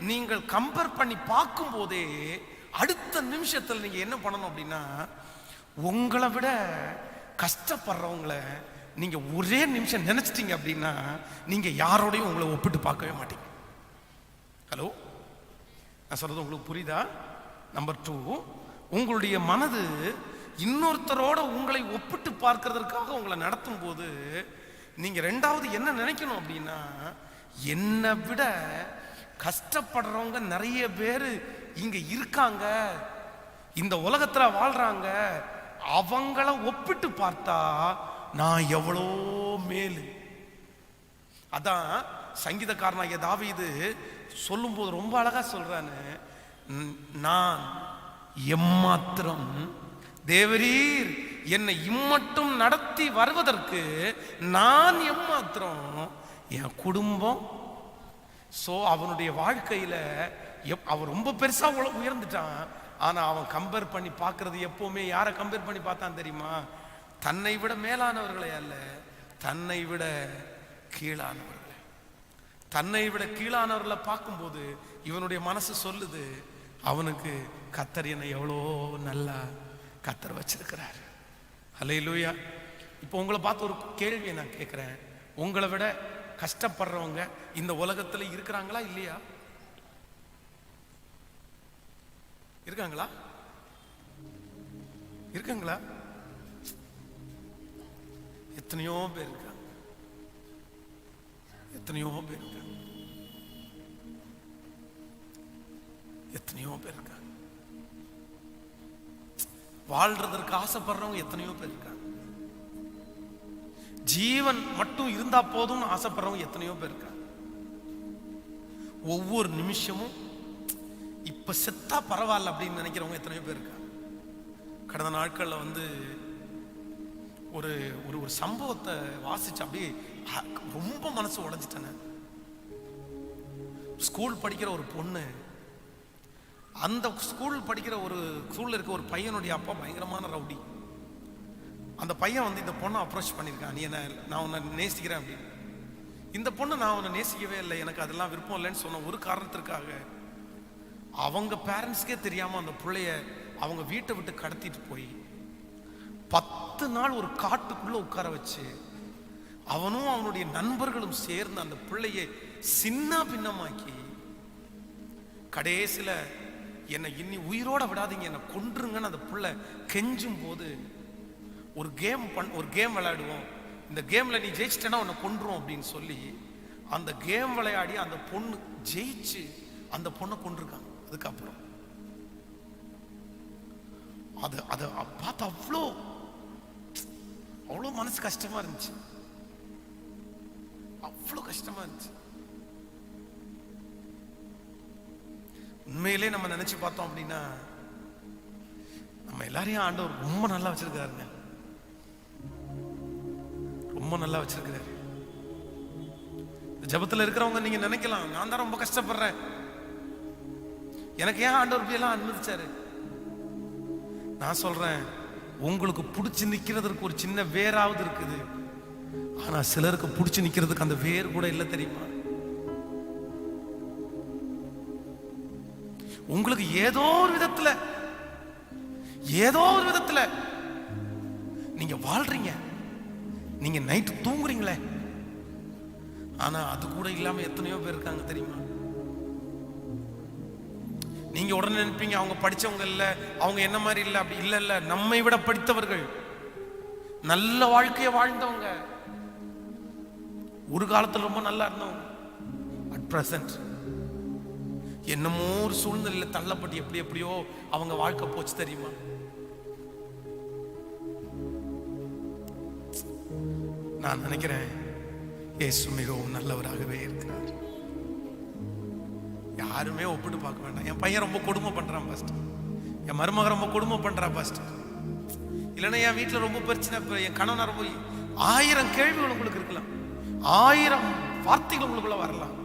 S1: நீங்கள் கம்பேர் பண்ணி பார்க்கும் போதே அடுத்த நிமிஷத்தில் நீங்க என்ன பண்ணணும் அப்படின்னா, உங்களை விட கஷ்டப்படுறவங்களை நீங்க ஒரே நிமிஷம் நினைச்சிட்டீங்க அப்படின்னா, நீங்க யாரோடையும் உங்களை ஒப்பிட்டு பார்க்கவே மாட்டீங்க. ஹலோ, நான் சொல்றது உங்களுக்கு புரியுதா? நம்பர் 2, உங்களுடைய மனது இன்னொருத்தரோட உங்களை ஒப்பிட்டு பார்க்கிறதுக்காக உங்களை நடத்தும் போது நீங்க 2வது என்ன நினைக்கணும் அப்படின்னா, என்னை விட கஷ்டப்படுறவங்க நிறைய பேர் இங்க இருக்காங்க, இந்த உலகத்துல வாழ்றாங்க, அவங்கள ஒப்பிட்டு பார்த்தா நான் எவ்வளோ மேலு. அதான் சங்கீதக்காரனாகிய தாவீது சொல்லும் போது ரொம்ப அழகா சொல்றானு, நான் எம்மாத்திரம் தேவரீர் என்னை இம்மட்டும் நடத்தி வருவதற்கு நான் எம்மாத்திரம், என் குடும்பம். சோ அவனுடைய வாழ்க்கையில அவன் ரொம்ப பெருசா உயர்ந்துட்டான். ஆனா அவன் கம்பேர் பண்ணி பார்க்கறது எப்பவுமே யாரை கம்பேர் பண்ணி பார்த்தான் தெரியுமா? தன்னை விட மேலானவர்களை அல்ல, தன்னை விட கீழானவர்களை. தன்னை விட கீழானவர்களை பார்க்கும்போது இவனுடைய மனசு சொல்லுது, அவனுக்கு கர்த்தர் என்னை எவ்வளோ நல்லா கர்த்தர் வச்சிருக்கிறார். அல்லேலூயா. இப்போ உங்களை பார்த்து ஒரு கேள்வியை நான் கேட்கிறேன், உங்களை விட கஷ்டப்படுறவங்க இந்த உலகத்துல இருக்கிறாங்களா இல்லையா? இருக்காங்களா? இருக்காங்களா? எத்தனையோ பேர் இருக்காங்க, எத்தனையோ பேர் இருக்காங்க, எத்தனையோ பேர் இருக்காங்க. வாழ்றதற்கு ஆசைப்படுறவங்க எத்தனையோ பேர் இருக்காங்க. ஜீவன் மட்டும் இருந்தா போதும் ஆசைப்படுறவங்க எத்தனையோ பேர் இருக்காங்க. ஒவ்வொரு நிமிஷமும் இப்ப செத்தா பரவாயில்ல அப்படின்னு நினைக்கிறவங்க எத்தனையோ பேர் இருக்காங்க. கடந்த நாட்கள்ல ஒரு ஒரு ஒரு சம்பவத்தை வாசிச்சு அப்படியே ரொம்ப மனசு உடைஞ்சிட்டேன். ஸ்கூல் படிக்கிற ஒரு பொண்ணு, அந்த ஸ்கூல் படிக்கிற ஒரு ஸ்கூல்ல இருக்க ஒரு பையனுடைய அப்பா பயங்கரமான ரவுடி. அந்த பையன் இந்த பொண்ணை அப்ரோச் பண்ணியிருக்கான், நீ என்ன, நான் உன்னை நேசிக்கிறேன் அப்படின்னு. இந்த பொண்ணு நான் உன்னை நேசிக்கவே இல்லை, எனக்கு அதெல்லாம் விருப்பம் இல்லைன்னு சொன்ன ஒரு காரணத்திற்காக அவங்க பேரண்ட்ஸ்க்கே தெரியாம அந்த பிள்ளைய அவங்க வீட்டை விட்டு கடத்திட்டு போய் 10 நாள் ஒரு காட்டுக்குள்ள உட்கார வச்சு அவனும் அவனுடைய நண்பர்களும் சேர்ந்து அந்த பிள்ளையை சின்ன பின்னமாக்கி கடைசியில என்னை இன்னி உயிரோட விடாதீங்க, என்னை கொன்றுங்கன்னு அந்த பிள்ளை கெஞ்சும் போது, ஒரு கேம் விளையாடுவோம், இந்த கேம்ல நீ ஜெயிச்சிட்டேன்னா உன்னை கொன்றுவோம் அப்படின்னு சொல்லி அந்த கேம் விளையாடி அந்த பொண்ணு ஜெயிச்சு அந்த பொண்ணை கொன்றுருக்காங்க. அதுக்கப்புறம் அதை பார்த்து அவ்வளோ மனசு கஷ்டமா இருந்துச்சு, அவ்வளோ கஷ்டமா இருந்துச்சு. உண்மையிலே நம்ம நினைச்சு பார்த்தோம் அப்படின்னா நம்ம எல்லாரையும் ஆண்டவர் ரொம்ப நல்லா வச்சிருக்காருங்க, ரொம்ப நல்லா வச்சிருக்கிறாரு. ஜபத்துல இருக்கிறவங்க நீங்க நினைக்கலாம், நான் தான் ரொம்ப கஷ்டப்படுறேன், எனக்கு ஏன் ஆண்டவர் இப்படி எல்லாம் அனுமதிச்சாரு? நான் சொல்றேன், உங்களுக்கு பிடிச்சு நிக்கிறதுக்கு ஒரு சின்ன வேராவது இருக்குது, ஆனா சிலருக்கு பிடிச்சு நிக்கிறதுக்கு அந்த வேர் கூட இல்லை தெரியுமா? உங்களுக்கு ஏதோ ஒரு விதத்துல நீங்க வாழ்றீங்க, நீங்க நைட்டு தூங்குறீங்களே, ஆனா அது கூட இல்லாம எத்தனையோ பேர் இருக்காங்க தெரியுமா? நீங்க உடனே நினைப்பீங்க அவங்க படிச்சவங்க இல்ல, அவங்க என்ன மாதிரி இல்ல, அப்படி இல்ல, நம்மை விட படித்தவர்கள், நல்ல வாழ்க்கையை வாழ்ந்தவங்க, ஒரு காலத்துல ரொம்ப நல்லா இருந்தவங்க, அட் பிரசன்ட் என்னமோ ஒரு சூழ்நிலையில தள்ளப்பட்டு எப்படியோ அவங்க வாழ்க்கை போச்சு தெரியுமா? நான் நினைக்கிறேன் இயேசு மிகவும் நல்லவராகவே இருக்கிறார். யாருமே ஒப்பிட்டு பார்க்க வேண்டாம். என் பையன் ரொம்ப கொடுமை பண்றான் பாஸ்டர், என் மருமக ரொம்ப கொடுமை பண்றா பாஸ்டர், இல்லைன்னா என் வீட்டுல ரொம்ப பிரச்சனை, என் கணவனார் போய் 1000 கேள்விகள் உங்களுக்கு இருக்கலாம், 1000 வார்த்தைகள் உங்களுக்குள்ள வரலாம்.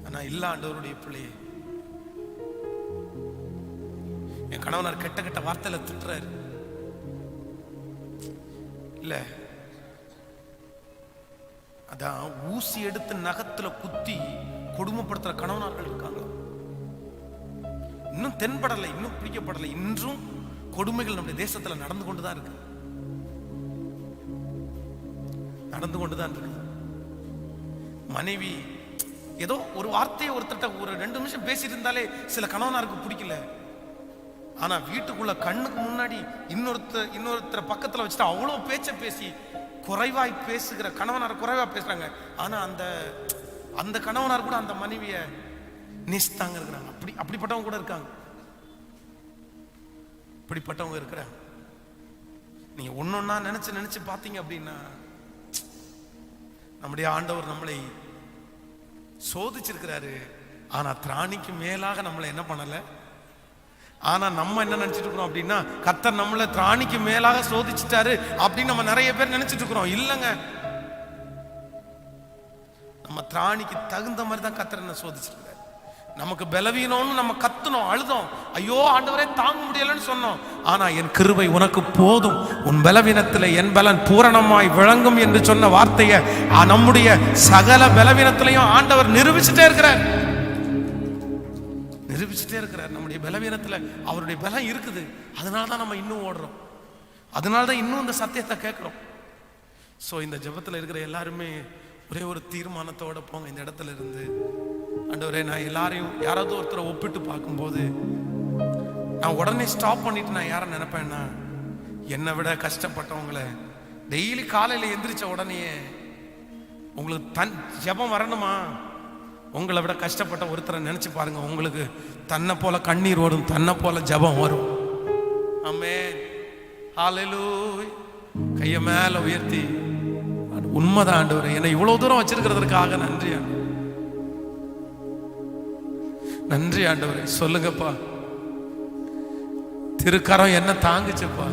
S1: ஆனா இல்ல, ஆண்டவருடைய பிள்ளையே, என் கணவனார் கெட்ட வார்த்தையில திட்டுறாரு இல்ல, அதான் ஊசி எடுத்து நகத்துல குத்தி கொடுமைப்படுத்துற கணவனார்கள் இருக்காங்க. இன்னும் தென்படலை, இன்னும் பிடிக்கப்படலை, இன்றும் கொடுமைகள் நம்முடைய தேசத்துல நடந்து கொண்டுதான் இருக்கு, நடந்து கொண்டுதான் இருக்கு. மனைவி ஏதோ ஒரு வார்த்தையை ஒருத்தட்ட ஒரு 2 நிமிஷம் பேசிட்டு இருந்தாலே சில கணவனாருக்கு பிடிக்கல, ஆனா வீட்டுக்குள்ள கண்ணுக்கு முன்னாடி இன்னொருத்தரை பக்கத்துல வச்சுட்டு அவ்வளவு பேச்ச பேசி குறைவாய் பேசுகிற கணவனார் குறைவா பேசுறாங்க. ஆனா அந்த கணவனார் கூட அந்த மனைவிய நேசித்தாங்க இருக்கிறாங்க. அப்படிப்பட்டவங்க கூட இருக்காங்க. இப்படிப்பட்டவங்க இருக்கிறாங்க. நீங்க ஒன்னொன்னா நினைச்சு பார்த்தீங்க அப்படின்னா, நம்முடைய ஆண்டவர் நம்மளை சோதிச்சிருக்கிறாரு. ஆனா திராணிக்கு மேலாக நம்மளை என்ன பண்ணல. ஆனா நம்ம என்ன நினைச்சிட்டு இருக்கிறோம் அப்படின்னா, கர்த்தர் நம்மளை திராணிக்கு மேலாக சோதிச்சுட்டாரு அப்படின்னு நம்ம நிறைய பேர் நினைச்சிட்டு இருக்கிறோம். இல்லைங்க, நம்ம திராணிக்கு தகுந்த மாதிரி தான் கர்த்தர் என்ன சோதிச்சிருக்கிறார். நமக்கு பலவீனம்னு நம்ம கத்துனோம், அழுதோம், ஐயோ ஆண்டவரே தாங்க முடியலன்னு சொன்னோம். ஆனா என் கிருபை உனக்கு போதும், உன் பலவீனத்தில் என் பலன் பூரணமாய் விளங்கும் என்று சொன்ன வார்த்தையை நம்முடைய சகல பலவீனத்திலையும் ஆண்டவர் நிரூபிச்சுட்டே இருக்கிறார். நம்முடைய பலவீனத்துல அவருடைய பலம் இருக்குது. அதனாலதான் நம்ம இன்னும் ஓடுறோம். அதனாலதான் இன்னும் இந்த சத்தியத்தை கேட்கிறோம். சோ இந்த ஜெபத்துல இருக்கிற எல்லாருமே ஒரே ஒரு தீர்மானத்தோட போங்க இந்த இடத்துல இருந்து. ஆண்டவரே, நான் எல்லாரையும் யாராவது ஒருத்தரை ஒப்பிட்டு பார்க்கும்போது நான் உடனே ஸ்டாப் பண்ணிட்டு நான் யாரை நினைப்பேன்னா, என்னை விட கஷ்டப்பட்டவங்களை டெய்லி காலையில எந்திரிச்ச உடனே உங்களுக்கு ஜெபம் வரணுமா, உங்களை விட கஷ்டப்பட்ட ஒருத்தரை நினைச்சு பாருங்க, உங்களுக்கு தன்னை போல கண்ணீர் வரும், தன்னை போல ஜெபம் வரும். ஆமென், ஹல்லேலூயா. கைய மேல உயர்த்தி, உண்மைதான் ஆண்டவரே, என்னை இவ்வளவு தூரம் வச்சிருக்கிறதுக்காக நன்றி, நன்றி ஆண்டவரே. சொல்லுங்கப்பா, திருக்கரம் என்ன தாங்குச்சுப்பா.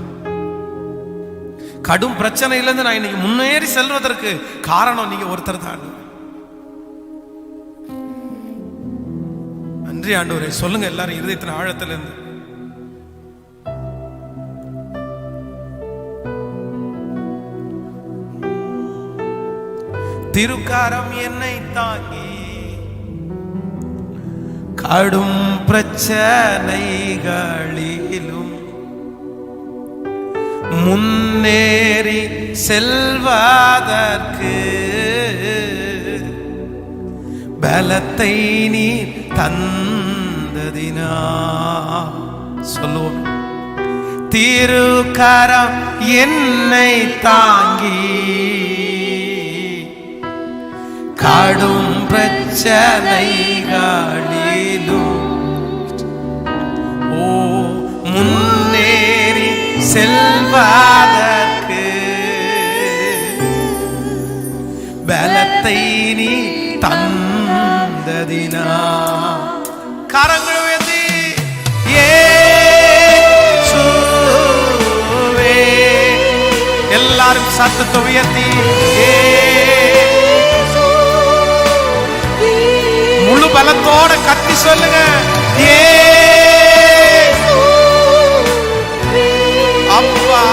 S1: கடும் பிரச்சனையில இருந்து நான் இன்னைக்கு முன்னேறி செல்வதற்கு காரணம் நீங்க ஒருத்தர் தான். நன்றி ஆண்டவரே. சொல்லுங்க எல்லாரும் இருதயத்தின் ஆழத்துல இருந்து. திருக்காரம் என்னை தாங்கி கடும் பிரச்சனைகளிலும் முன்னேறி செல்வதற்கு பலத்தை நீ தந்ததினா. சொல்லுவோம். திருக்கரம் என்னை தாங்கி கடும் பிரச்சனைகளிலும் முன்னேறி செல்வதற்கு பலத்தை நீ தந்ததினா. கரங்கள் உயர்த்தி இயேசுவே, எல்லாரும் சத்தத்தை உயர்த்தி முழு பலத்தோட கத்தி சொல்லுங்க. அப்பா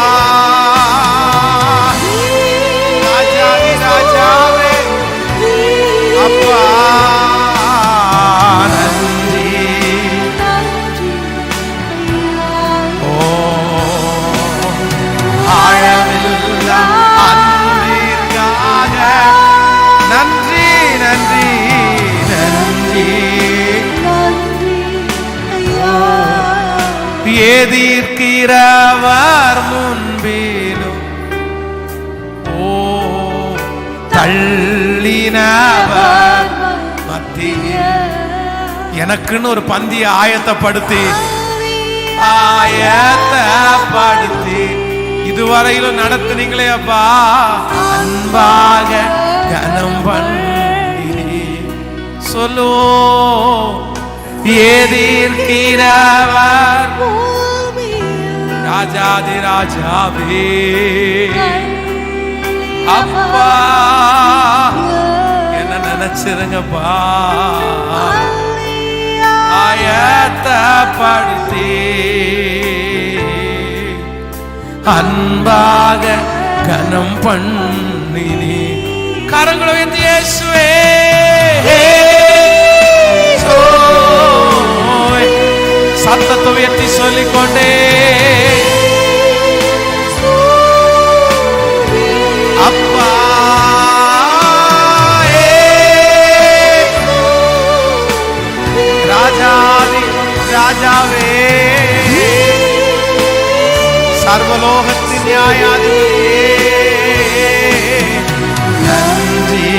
S1: ராஜாதி ராஜாவே, அப்பா நன்றி. ஓ ஆழமில்லா அன்பிற்காக நன்றி, நன்றி, நன்றி. எதிர்க்கிறவர் முன்பிலும் தள்ளினவர் மத்தியில் எனக்குன்னு ஒரு பந்தியை ஆயத்தப்படுத்தி இதுவரையிலும் நடத்துனீங்களே அப்பா, அன்பாக கனம் பண்ணி சொல்லோ. எதிர்க்கிறவர் ராஜாதி ராஜாவே, அப்பா என்ன நினைச்சிருங்கப்பா, ஆயத்தப்படுத்தி அன்பாக கனம் பண்ணினி. கரங்களை உயர்த்தி இயேசுவே, சத்தத்தை உயர்த்தி சொல்லிக்கொண்டே அப்பா ராஜாதி ராஜாவே, சர்வலோகத்தின் நியாயாதிபதியே நன்றி.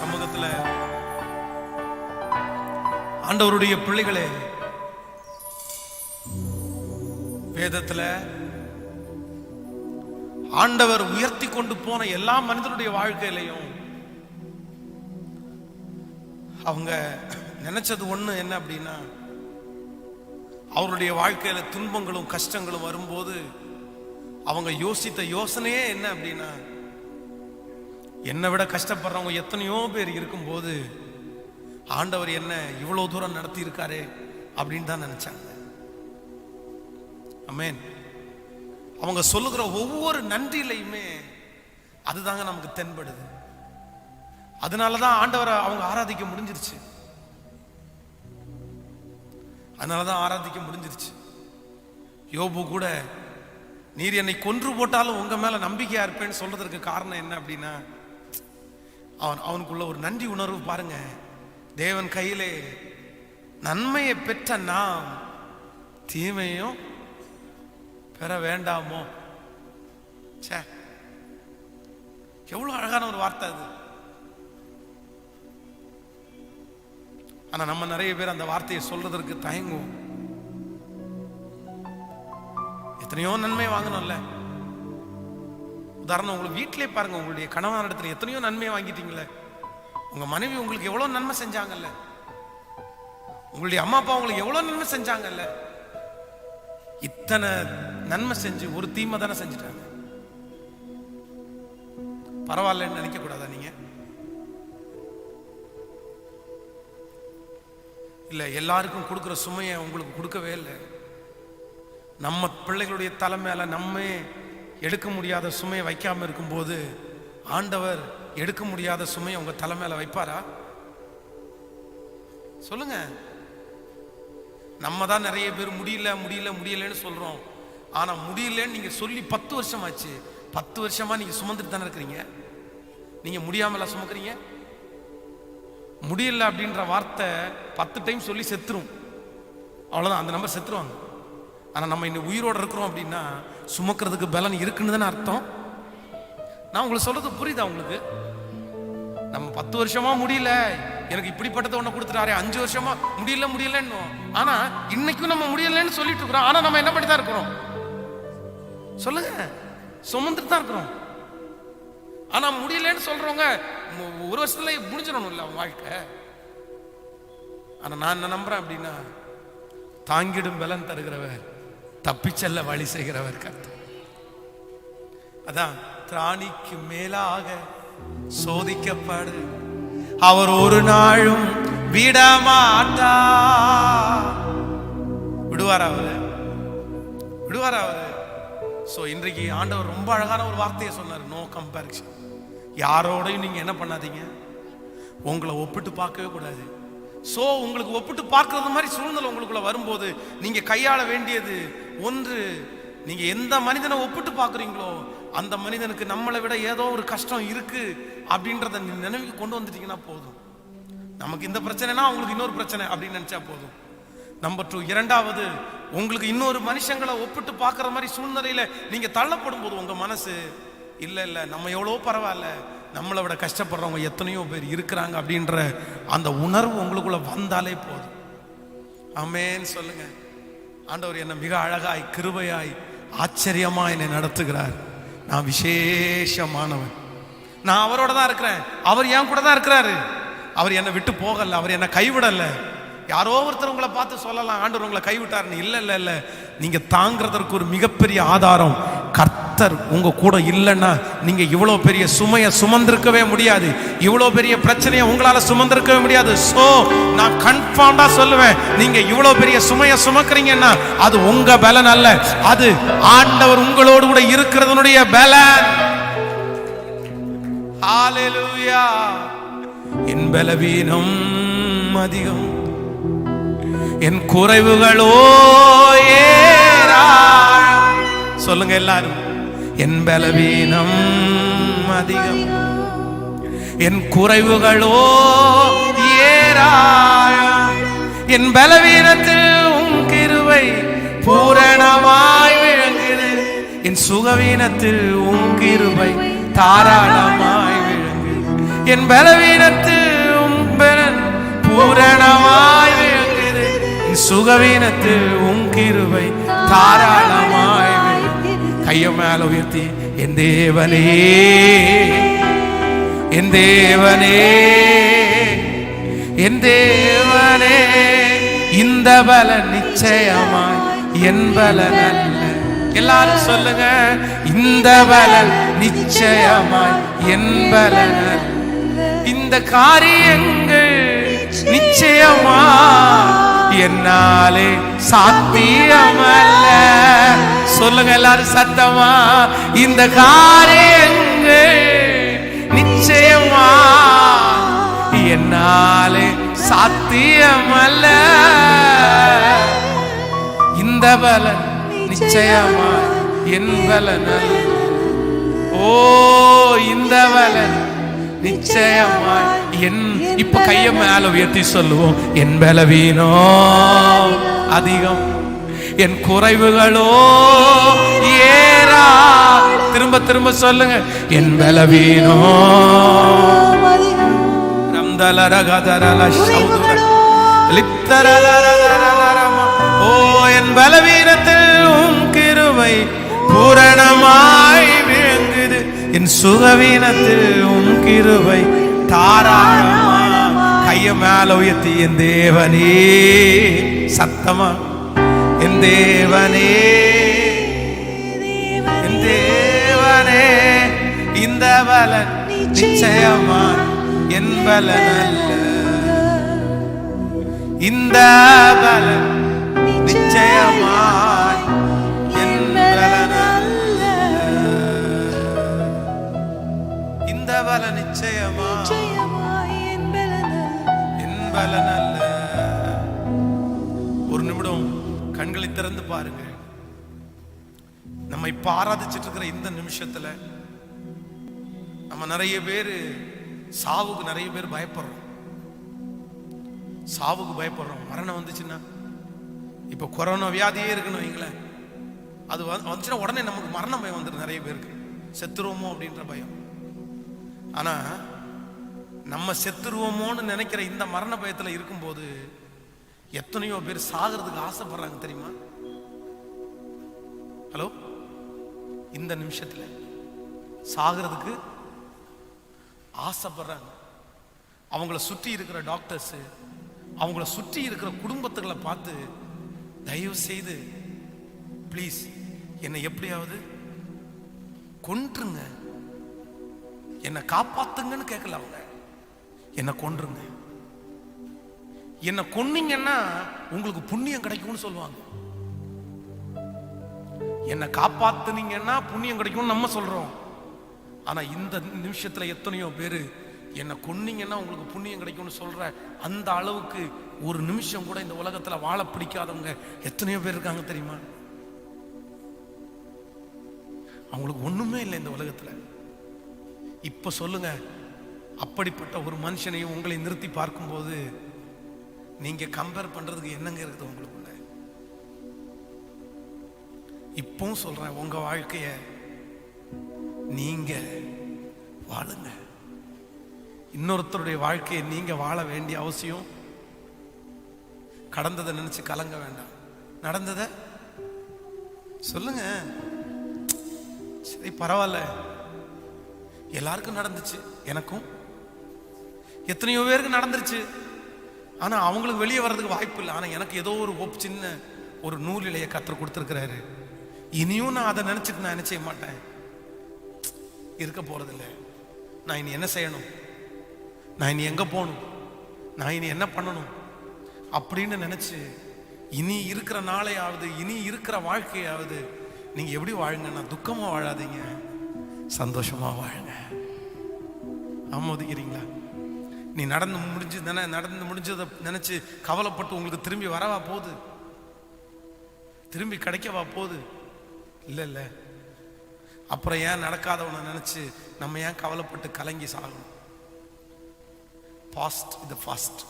S1: சமூகத்துல ஆண்டவருடைய பிள்ளைகளே, வேதத்துல ஆண்டவர் உயர்த்தி கொண்டு போன எல்லா மனிதனுடைய வாழ்க்கையிலையும் அவங்க நினைச்சது ஒண்ணு என்ன அப்படின்னா, அவருடைய வாழ்க்கையில துன்பங்களும் கஷ்டங்களும் வரும்போது அவங்க யோசித்த யோசனையே என்ன அப்படின்னா, என்னை விட கஷ்டப்படுறவங்க எத்தனையோ பேர் இருக்கும்போது ஆண்டவர் என்ன இவ்வளவு தூரம் நடத்தி இருக்காரு அப்படின்னு தான் நினைச்சாங்க. ஆமென். அவங்க சொல்லுகிற ஒவ்வொரு நன்றியிலையுமே அதுதாங்க நமக்கு தென்படுது. அதனாலதான் ஆண்டவரை அவங்க ஆராதிக்க முடிஞ்சிருச்சு. அதனாலதான் ஆராதிக்க முடிஞ்சிருச்சு. யோபு கூட, நீர் என்னை கொன்று போட்டாலும் உங்க மேல நம்பிக்கையா இருப்பேன்னு சொல்றதுக்கு காரணம் என்ன அப்படின்னா, அவனுக்குள்ள ஒரு நன்றி உணர்வு பாருங்க. தேவன் கையிலே நன்மையை பெற்ற நாம் தீமையும் பெற வேண்டாமோ? எவ்வளவு அழகான ஒரு வார்த்தை அது. ஆனா நம்ம நிறைய பேர் அந்த வார்த்தையை சொல்றதற்கு தயங்குவோம். எத்தனையோ நன்மை வாங்கணும்ல. உதாரணம், உங்களுக்கு வீட்டிலே பாருங்க, உங்களுடைய கணவன் இடத்துல எத்தனையோ நன்மையை வாங்கிட்டீங்களே. உங்க மனைவி உங்களுக்கு எவ்வளவு நன்மை செஞ்சாங்கல்ல. உங்களுடைய அம்மா அப்பா உங்களுக்கு எவ்வளவு நன்மை செஞ்சாங்கல்ல. இத்தனை நன்மை செஞ்சு ஒரு தீமை தானே செஞ்சுட்டாங்க. பரவாயில்லன்னு நினைக்க கூடாதா நீங்க? இல்ல, எல்லாருக்கும் கொடுக்கிற சுமையை உங்களுக்கு கொடுக்கவே இல்லை. நம்ம பிள்ளைகளுடைய தலை மேல நம்ம எடுக்க முடியாத சுமையை வைக்காம இருக்கும்போது ஆண்டவர் எடுக்க முடியாத சுமையை உங்க தலை மேல வைப்பாரா? சொல்லுங்க. நம்ம தான் நிறைய பேர் முடியல முடியல முடியலன்னு சொல்றோம். ஆனா முடியலன்னு நீங்க சொல்லி 10 வருஷம் ஆச்சு. 10 வருஷமா நீங்க சுமந்துட்டு தானே இருக்கிறீங்க. நீங்க முடியாமல சுமக்கிறீங்க. முடியல அப்படின்ற வார்த்தை 10 டைம் சொல்லி செத்துரும். அவ்வளவுதான், அந்த நம்பர் செத்துருவாங்க. ஆனா நம்ம இன்னும் உயிரோட இருக்கிறோம் அப்படின்னா சுமக்கிறதுக்கு பலன் இருக்குன்னு தானே அர்த்தம். நான் உங்களுக்கு சொல்றது புரியுதா உங்களுக்கு? நம்ம 10 வருஷமா முடியல, எனக்கு இப்படிப்பட்டதை ஒண்ணு கொடுத்துட்டாரே, 5 வருஷமா முடியல முடியலன்னு. ஆனா இன்னைக்கும் நம்ம முடியலன்னு சொல்லிட்டு இருக்கிறோம். ஆனா நம்ம என்ன பண்ணி தான் இருக்கிறோம்? சொல்லுங்க. சுமந்துட்டு தான் இருக்கிறோம். ஆனா முடியலன்னு சொல்றவங்க 1 வருஷத்துல முடிஞ்சிடணும் இல்ல அவங்க வாழ்க்கை. ஆனா நான் என்ன நம்புறேன் அப்படின்னா, தாங்கிடும் பலன் தருகிறவர், தப்பிச்செல்ல வழி செய்கிறவர் கர்த்தர். அதான் திராணிக்கு மேலாக சோதிக்கப்பாடு, அவர் ஒரு நாளும் விடமாட்டா. விடுவார் அவரு? விடுவார் அவரு? சோ இன்றைக்கு ஆண்டவர் ரொம்ப அழகான ஒரு வார்த்தையை சொன்னார். No comparison. யாரோடையும் நீங்க என்ன பண்ணாதீங்க, உங்களை ஒப்பிட்டு பார்க்கவே கூடாது. சோ உங்களுக்கு ஒப்பிட்டு பார்க்கறது மாதிரி சூழ்நிலை உங்களுக்குள்ள வரும்போது நீங்க கையாள வேண்டியது ஒன்று, நீங்க எந்த மனிதனை ஒப்பிட்டு பார்க்குறீங்களோ அந்த மனிதனுக்கு நம்மளை விட ஏதோ ஒரு கஷ்டம் இருக்கு அப்படின்றத நினைவுக்கு கொண்டு வந்துட்டீங்கன்னா போதும். நமக்கு இந்த பிரச்சனைனா உங்களுக்கு இன்னொரு பிரச்சனை அப்படின்னு நினைச்சா போதும். நம்பர் 2, இரண்டாவது, உங்களுக்கு இன்னொரு மனுஷங்களை ஒப்பிட்டு பார்க்குற மாதிரி சூழ்நிலையில நீங்க தள்ளப்படும் போது உங்க மனசு இல்ல இல்ல நம்ம எவ்வளோ பரவாயில்ல, நம்மளை விட கஷ்டப்படுறவங்க எத்தனையோ பேர் இருக்கிறாங்க அப்படின்ற அந்த உணர்வு உங்களுக்குள்ள வந்தாலே போதும். ஆமென் சொல்லுங்க. ஆண்டவர் என்னை மிக அழகாய் கிருபையாய் ஆச்சரியமா என்னை நடத்துகிறார். நான் விசேஷமானவன். நான் அவரோட தான் இருக்கிறேன். அவர் என் கூட தான் இருக்கிறாரு. அவர் என்னை விட்டு போகல, அவர் என்னை கைவிடல. யாரோ ஒருத்தர் உங்களை பார்த்து சொல்லலாம் ஆண்டவர் உங்களை கைவிட்டாருன்னு. இல்ல இல்ல இல்ல, நீங்க தாங்கிறதற்கு ஒரு மிகப்பெரிய ஆதாரம் கர்த்தர் உங்க கூட இல்லைன்னா நீங்க இவ்வளவு பெரிய சுமையை சுமந்திருக்கவே முடியாது. இவ்வளவு பெரிய பிரச்சனையை உங்களால சுமந்திருக்கவே முடியாது. சோ நான் கன்ஃபார்ம்டா சொல்லுவேன், நீங்க இவ்வளவு பெரிய சுமையை சுமக்கிறீங்கன்னா அது உங்க பலன் அல்ல, அது ஆண்டவர் உங்களோடு கூட இருக்கிறதனுடைய பலன். ஹalleluya. என் பலவீனம் அதிகம், என் குறைவுகளோ ஏராளம். சொல்லுங்க எல்லாரும். என் பலவீனம் அதிகம், என் குறைவுகளோ ஏராளம். என் பலவீனத்தில் உன் கிருபை பூரணமாய் விளங்குது, என் சுகவீனத்தில் உன் கிருபை தாராளமாய் விளங்குது. என் பலவீனத்தில் உம் பலன் பூரணமாய் விளங்குது. என் சுகவீனத்தில் உம் கிருபை தாராளமாய் விளங்குது. கையை மேல உயர்த்தி என் தேவனே, என் தேவனே, என் தேவனே, இந்த பலன் நிச்சயமாய் என் பலன் அல்ல. எல்லாரும் சொல்லுங்க, இந்த பலன் நிச்சயமாய் என் பலன் அல்ல. இந்த காரியங்கள் நிச்சயமா என்னாலே சாத்தியமல்ல. சொல்லுங்க எல்லாரும் சத்தமா, இந்த காரியங்கள் நிச்சயமா என்னாலே சாத்தியமல்ல. இந்த பலன் நிச்சயமா என் பலன் அல்ல. ஓ, இந்த பலன் நிச்சயமா என். இப்ப கைய மேல உயர்த்தி சொல்லுவோம், என் பலவீனோ அதிகம், என் குறைவுகளோ ஏறா. திரும்ப திரும்ப சொல்லுங்க, என் பலவீனோ ஓ, என் பலவீனத்தில் உம் கிருபை பூரணமாய் விளங்குது. என் சுகவீனத்தில் உம் கிருபை தாராளமாய். கைய மேல உயர்த்தி என் தேவனே, சத்தமா என் தேவனே, என் தேவனே, இந்த பலன் நிச்சயமா என் பலன் அல்ல. இந்த பலன் நிச்சயமா என் பலன் அல்ல. இந்த பலன் நிச்சயமா என் பலன் அல்ல. ஒரு நிமிடம் கண்களை திறந்து பாருங்க. நம்மை ஆராதிச்சிட்டு இருக்கிற இந்த நிமிஷத்துல நம்ம நிறைய பேர் சாவுக்கு நிறைய பேர் பயப்படுறோம். சாவுக்கு பயப்படுறோம். மரணம் வந்துச்சுன்னா, இப்ப கொரோனா வியாதியே இருக்குன்னு வைங்களேன், அது வந்துச்சுன்னா உடனே நமக்கு மரண பயம் வந்துடும். நிறைய பேருக்கு செத்துருவோமோ அப்படின்ற பயம். ஆனா நம்ம செத்துருவோமோன்னு நினைக்கிற இந்த மரண பயத்துல இருக்கும்போது எத்தனையோ பேர் சாகிறதுக்கு ஆசைப்படுறாங்க தெரியுமா? ஹலோ, இந்த நிமிஷத்துல சாகிறதுக்கு ஆசைப்படுறாங்க. அவங்கள சுற்றி இருக்கிற டாக்டர்ஸ், அவங்கள சுற்றி இருக்கிற குடும்பத்துகளை பார்த்து, தயவு செய்து ப்ளீஸ் என்னை எப்படியாவது கொன்றுங்க, என்னை காப்பாத்துங்கன்னு கேட்கல. அவங்க என்னை கொன்றுங்க, என்னை கொன்னீங்கன்னா உங்களுக்கு புண்ணியம் கிடைக்கும்னு சொல்லுவாங்க. என்னை காப்பாத்துனீங்கன்னா புண்ணியம் கிடைக்கும்னு நம்ம சொல்றோம். ஆனா இந்த நிமிஷத்துல எத்தனையோ பேரு என்னை கொன்னீங்கன்னா உங்களுக்கு புண்ணியம் கிடைக்கும்னு சொல்ற அந்த அளவுக்கு ஒரு நிமிஷம் கூட இந்த உலகத்துல வாழ பிடிக்காதவங்க எத்தனையோ பேர் இருக்காங்க தெரியுமா? அவங்களுக்கு ஒண்ணுமே இல்லை இந்த உலகத்துல. இப்ப சொல்லுங்க, அப்படிப்பட்ட ஒரு மனுஷனையும் உங்களை நிறுத்தி பார்க்கும்போது நீங்க கம்பேர் பண்றதுக்கு என்னங்க இருக்குது உங்களுக்குள்ள? இப்பவும் சொல்றேன், உங்க வாழ்க்கைய நீங்க வாழுங்க. இன்னொருத்தருடைய வாழ்க்கையை நீங்க வாழ வேண்டிய அவசியம். கடந்ததை நினைச்சு கலங்க வேண்டாம். நடந்ததை சொல்லுங்க, சரி பரவாயில்ல, எல்லாருக்கும் நடந்துச்சு, எனக்கும் எத்தனையோ பேருக்கு நடந்துருச்சு. ஆனா அவங்களுக்கு வெளியே வர்றதுக்கு வாய்ப்பு இல்லை. ஆனா எனக்கு ஏதோ ஒரு சின்ன ஒரு நூல் இலையை கத்தர் கொடுத்துருக்கிறாரு. இனியும் நான் அதை நினைச்சிட்டு நான் என்ன செய்ய மாட்டேன், இருக்க போறதில்லை. நான் இனி என்ன செய்யணும், நான் இனி எங்க போகணும், நான் இனி என்ன பண்ணணும் அப்படின்னு நினைச்சு இனி இருக்கிற நாளையாவது, இனி இருக்கிற வாழ்க்கையாவது நீங்க எப்படி வாழுங்கன்னா, துக்கமா வாழாதீங்க, சந்தோஷமா வாழுங்க. ஆமோதிக்கிறீங்களா? நீ நடந்து முடிஞ்சதை நினைச்சு கவலைப்பட்டு உங்களுக்கு திரும்பி வரவா போகுது, திரும்பி கிடைக்கவா போகுது? இல்ல இல்ல. அப்புறம் ஏன் நடக்காதவனை நினைச்சு நம்ம ஏன் கவலைப்பட்டு கலங்கி சாகணும்? பாஸ்ட் இது ஃபாஸ்ட்.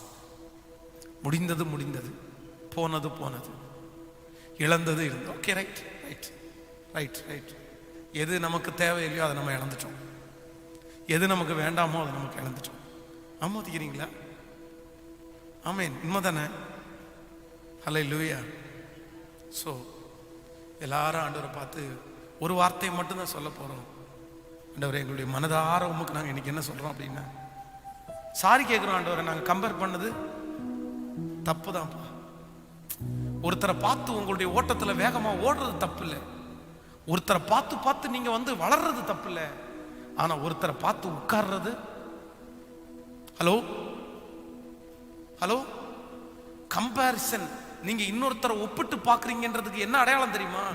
S1: முடிந்தது முடிந்தது, போனது போனது, இழந்தது இருந்தது. Okay, right right right right. எது நமக்கு தேவையில்லையோ அதை நம்ம இழந்துட்டோம். எது நமக்கு வேண்டாமோ அதை நமக்கு இழந்துட்டோம். ஆமோதிக்கிறீங்களா? ஆமேன், உண்மைதானே? ஹல்லேலூயா. ஸோ எல்லாரும் ஆண்டவரை பார்த்து ஒரு வார்த்தையை மட்டும்தான் சொல்ல போகிறோம். ஆண்டவரே, எங்களுடைய மனதார உமக்கு நாங்கள் இன்னைக்கு என்ன சொல்கிறோம் அப்படின்னா, சாரி கேட்குறோம் ஆண்டவரை. நாங்கள் கம்பேர் பண்ணது தப்பு தான்ப்பா. ஒருத்தரை பார்த்து உங்களுடைய ஓட்டத்தில் வேகமாக ஓடுறது தப்பு இல்லை. ஒருத்தரை பார்த்து பார்த்து நீங்கள் வளர்றது தப்பு இல்லை. ஆனால் ஒருத்தரை பார்த்து உட்கார்றது, ஹலோ ஹலோ, கம்பேரிசன். நீங்க இன்னொருத்தரை ஒப்பிட்டு பாக்குறீங்கன்றதுக்கு என்ன அடையாளம் தெரியுமா?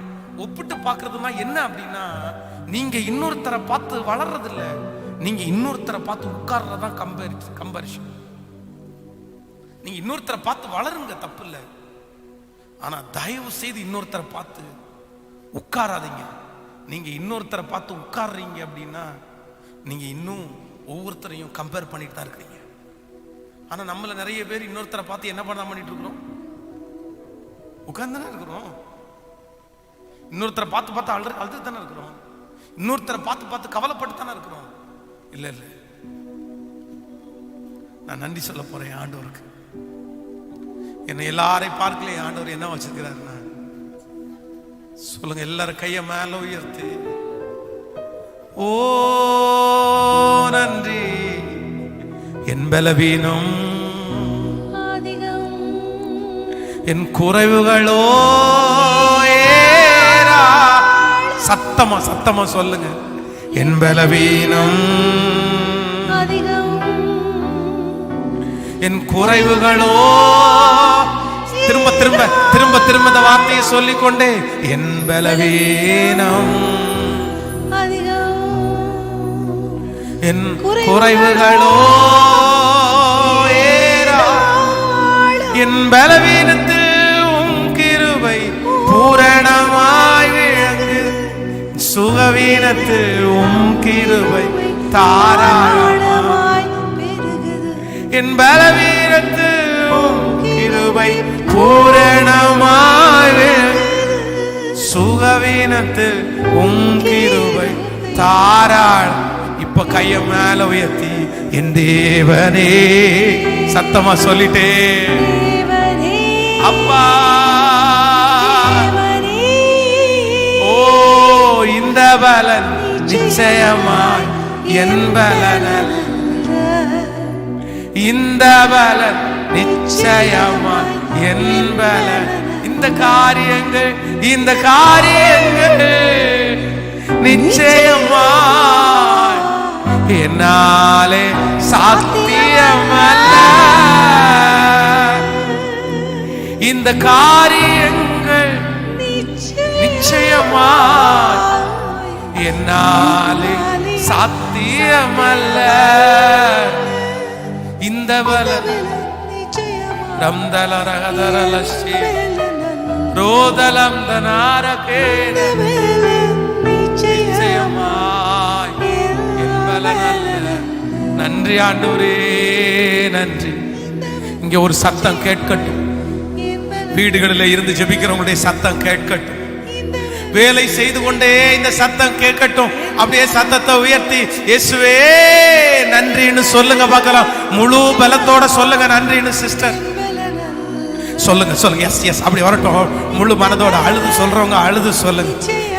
S1: ஒப்பிட்டு பாக்குறதுனா என்ன அப்படின்னா, நீங்க இன்னொருத்தரை பார்த்து வளர்றது இல்ல, நீங்க இன்னொருத்தரை பார்த்து உட்கார்றதுதான் கம்பேரிசன். நீங்க இன்னொருத்தரை பார்த்து வளருங்க, தப்பு இல்லை. ஆனா தயவு செய்து இன்னொருத்தரை பார்த்து உட்காராதீங்க. நீங்க இன்னொருத்தரை பார்த்து உட்கார்றீங்க அப்படின்னா நீங்க இன்னும் ஒவ்வொருத்தரையும் கம்பேர் பண்ணிட்டு தான் இருக்கிறீங்க. ஆனா நம்மள நிறைய பேர் இன்னொருத்தரை பார்த்து என்ன பண்ணிட்டு இருக்கிறோம்? உட்கார்ந்து தானே இருக்கிறோம். இன்னொருத்தரை பார்த்து பார்த்து அழுது தானே இருக்கிறோம். இன்னொருத்தரை பார்த்து பார்த்து கவலைப்பட்டு தானே இருக்கிறோம். இல்ல இல்ல, நான் நன்றி சொல்ல போறேன் ஆண்டவருக்கு. என்னை எல்லாரையும் பார்க்கல ஆண்டவர் என்ன வச்சிருக்கிறாருன்னா, சொல்லுங்க எல்லாரும் கைய மேல உயர்த்தி, ஓ நன்றி, என் பலவீனம் என் குறைவுகளோ சத்தமா சத்தமா சொல்லுங்க, என் பலவீனம் என் குறைவுகளோ. திரும்ப திரும்ப திரும்ப திரும்ப இந்த வார்த்தையை சொல்லிக்கொண்டே, என் பலவீனம் என் குறைவுகளோ என் பலவீனத்தில் உம் கிருபை பூரணமாய் விளங்கு, சுகவீனத்தில் உம் கிருபை தாராளமாய் பெருகுது. என் பலவீனத்தில் உம் கிருபை பூரணமாய் விளங்கு, சுகவீனத்தில் உம் கிருபை தாராளம். இப்ப கைய மேல உயர்த்தி, என் தேவனே, சத்தமா சொல்லிட்டே, அப்பா ஓ இந்த பலன் நிச்சயமாய் என் பலன், இந்த பலன் நிச்சயமாய் என் பலன். இந்த காரியங்கள் நிச்சயமாய் என்னாலே சாத்தியமல்ல. இந்த காரியங்கள் நிச்சயமாய் என்னாலே சாத்தியமல்ல. இந்த பலன் ரம்தலரகதரலஸ்ரீ ரோதலம் தனாரகேட நிச்சயமாய் என் பலன் அல்ல. நன்றி ஆண்டவரே, நன்றி. இங்க ஒரு சத்தம் கேட்கட்டும். வீடுகளில் இருந்து ஜெபிக்கிறவங்களுடைய சத்தம் கேட்கட்டும். வேலை செய்து கொண்டே இந்த சத்தம் கேட்கட்டும். அப்படியே சத்தத்தை உயர்த்தி இயேசுவே நன்றின்னு சொல்லுங்க பார்க்கலாம். முழு பலத்தோட சொல்லுங்க நன்றின்னு. சிஸ்டர் சொல்லுங்க சொல்லுங்க, எஸ் எஸ், அப்படி வரட்டும். முழு மனதோட அழுது சொல்றவங்க அழுது சொல்லுங்க.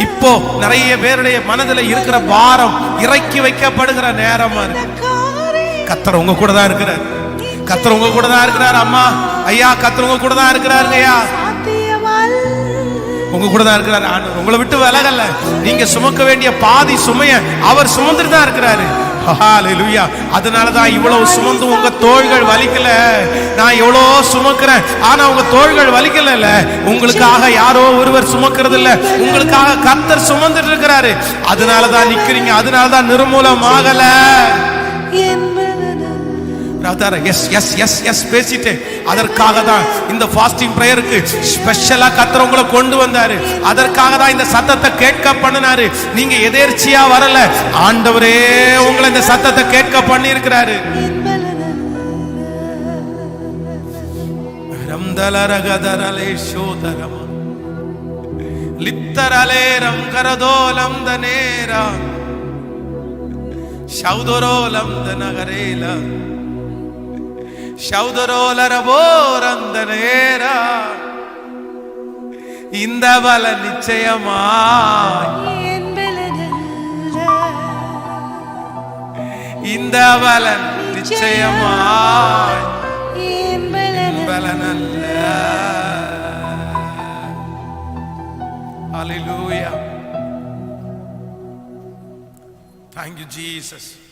S1: இப்போ நிறைய பேருடைய மனதில் இருக்கிற பாரம் இறக்கி வைக்கப்படுகிற நேரமா இருக்கு. கர்த்தர் உங்க கூட தான் இருக்கிறார். கர்த்தர் உங்க கூட தான் இருக்கிறார். அம்மா ஐயா, கர்த்தர் உங்க கூட தான் இருக்கிறாருங்க. ஐயா உங்க கூட தான் இருக்கிறாரு. ஆண்டவர் உங்களை விட்டு விலகல. நீங்க சுமக்க வேண்டிய பாதி சுமைய அவர் சுமந்துட்டு தான் இருக்கிறாரு. ஹல்லேலூயா. அதனாலதான் இவ்வளவு சுமந்து உங்க தோள்கள் வலிக்கல. நான் எவ்வளவு சுமக்கிறேன், ஆனா உங்க தோள்கள் வலிக்கல. உங்களுக்காக யாரோ ஒருவர் சுமக்கிறது இல்ல, உங்களுக்காக கர்த்தர் சுமந்துட்டு இருக்கிறாரு. அதனாலதான் நிக்கிறீங்க, அதனாலதான் நிர்மூலமாகல. பேசிட்டு அதற்காக தான் இந்த ஃபாஸ்டிங் பிரேயருக்கு ஸ்பெஷலா கர்த்தர் உங்களை கொண்டு வந்தாரு. அதற்காக தான் இந்த சத்தத்தை கேட்க பண்ணினாரு. நீங்க எதேர்ச்சியா வரல, ஆண்டவரே உங்களை இந்த சத்தத்தை கேட்க பண்ணி இருக்கிறாரு. ரம்தலரகதரலே ஷோதரமா லித்தரலே ரம்கரதோலம் தனேரா ಶೌದರೋಲಂ ನಗರೇಲ ಶೌದರೋಲರಬೋರಂದನೇರ இந்த பல நிச்சயமாய் இந்த பலன் நிச்சயமாய் பலனல்ல. Hallelujah. Thank you, Jesus.